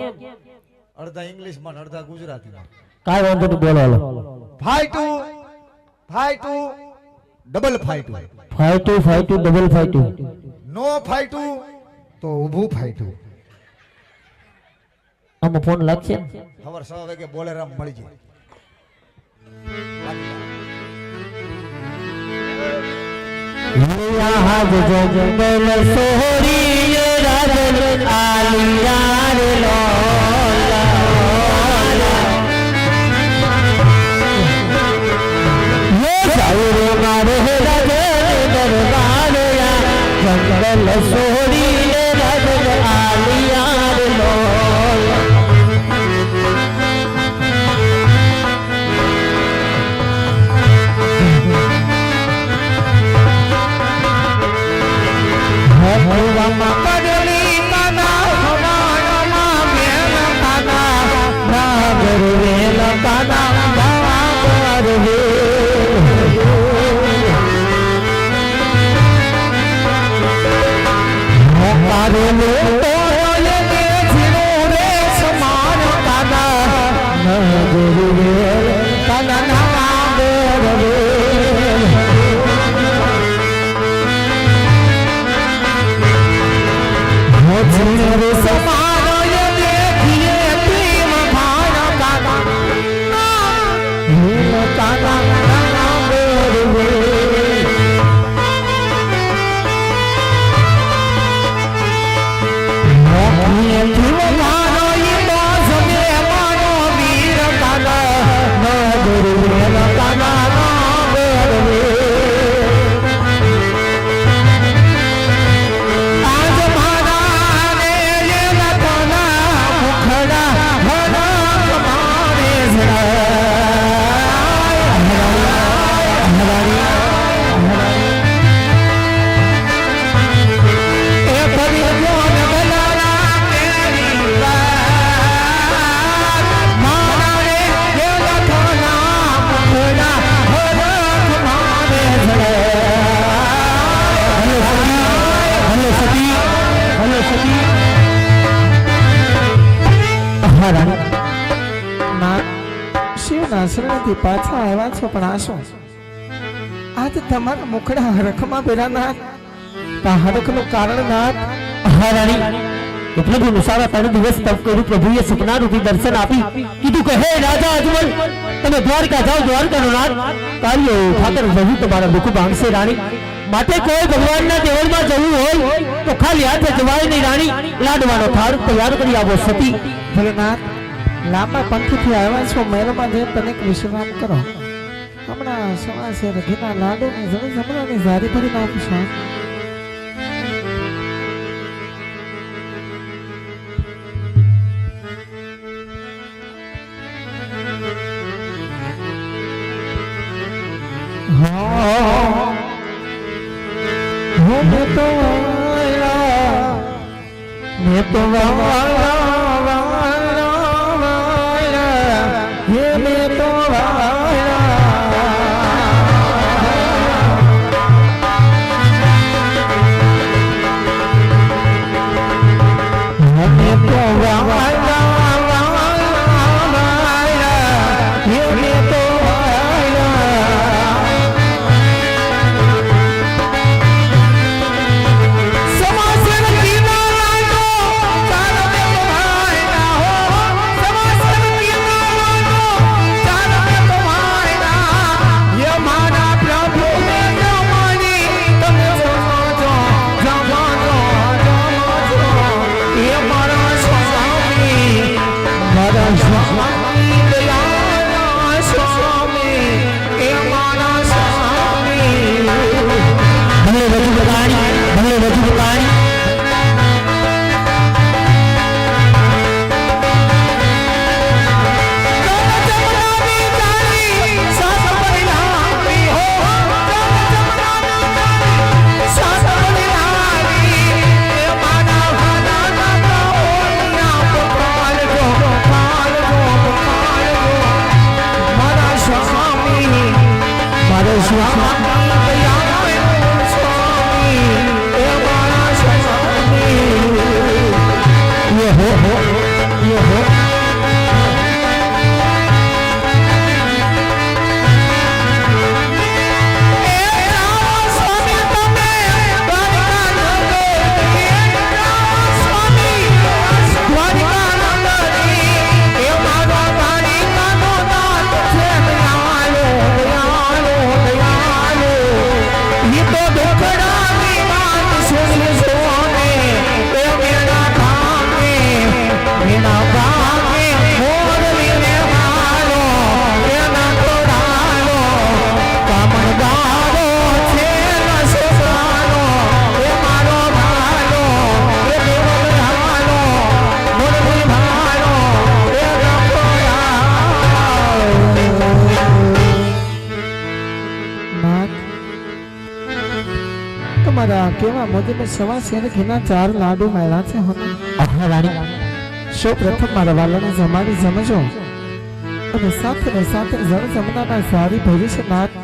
અડધા ઇંગ્લિશમાં ને અડધા ગુજરાતીમાં કાઈ વાંધો નહીં બોલો હાલો 5252 5252 નો ફાઈટું તો ઊભું ફાઈટું આમાં ફોન લાગશે ને? ખબર 6 વાગે બોલેરામ મળી જાય यहाँ जो जंगल सोहरी राजन आलिया रे लोला ये सारे मारे राजन दरबार या जंगल सोहरी राजन आलिया रे लोला ભગવાનમાં કડલી કાના હવાયામાં બેન કાના નાગર વેલ કાના નાગર વેલ હા રાણી નાથ શિવના શરણથી પાછા આવ્યા છો પણ આ શું આજ તમારા મુખડા હરખમાં બેરા નાથ આ હરખનું કારણ નાથ હા રાણી તો પ્રભુનું સારા 3 દિવસ તપ કર્યું પ્રભુએ સપના રૂપી દર્શન આપી કીધું કે હે રાજા અજમલ તમે દ્વારકા જાઓ દ્વારકાનો નાથ કાર્યો ખાતર પ્રભુ તમારા મુખ ભાંગશે રાણી માટે કોઈ ભગવાનના દેવળમાં જવું હોય તો ખાલી હાથે જવાય નહીં રાણી લાડવાનો થાળ તૈયાર કરી આવો સતી ભોલેનાથ લાંબા પંથથી આવ્યા છો મહેલમાં જઈને તનિક વિશ્રામ કરો હમણાં સવા શેર ઘીના લાડુ ને જમણાની ઝારી ભરી નાખું मैं तो કેવા મોદી સવા શેર ઘીના 4 લાડુ મળ્યા છે હા રાણી સૌ પ્રથમ મારા વાલાને જમાડી જમજો અને સાથે ને સાથે જળ જમનાના સારી ભવિષ્ય નાથ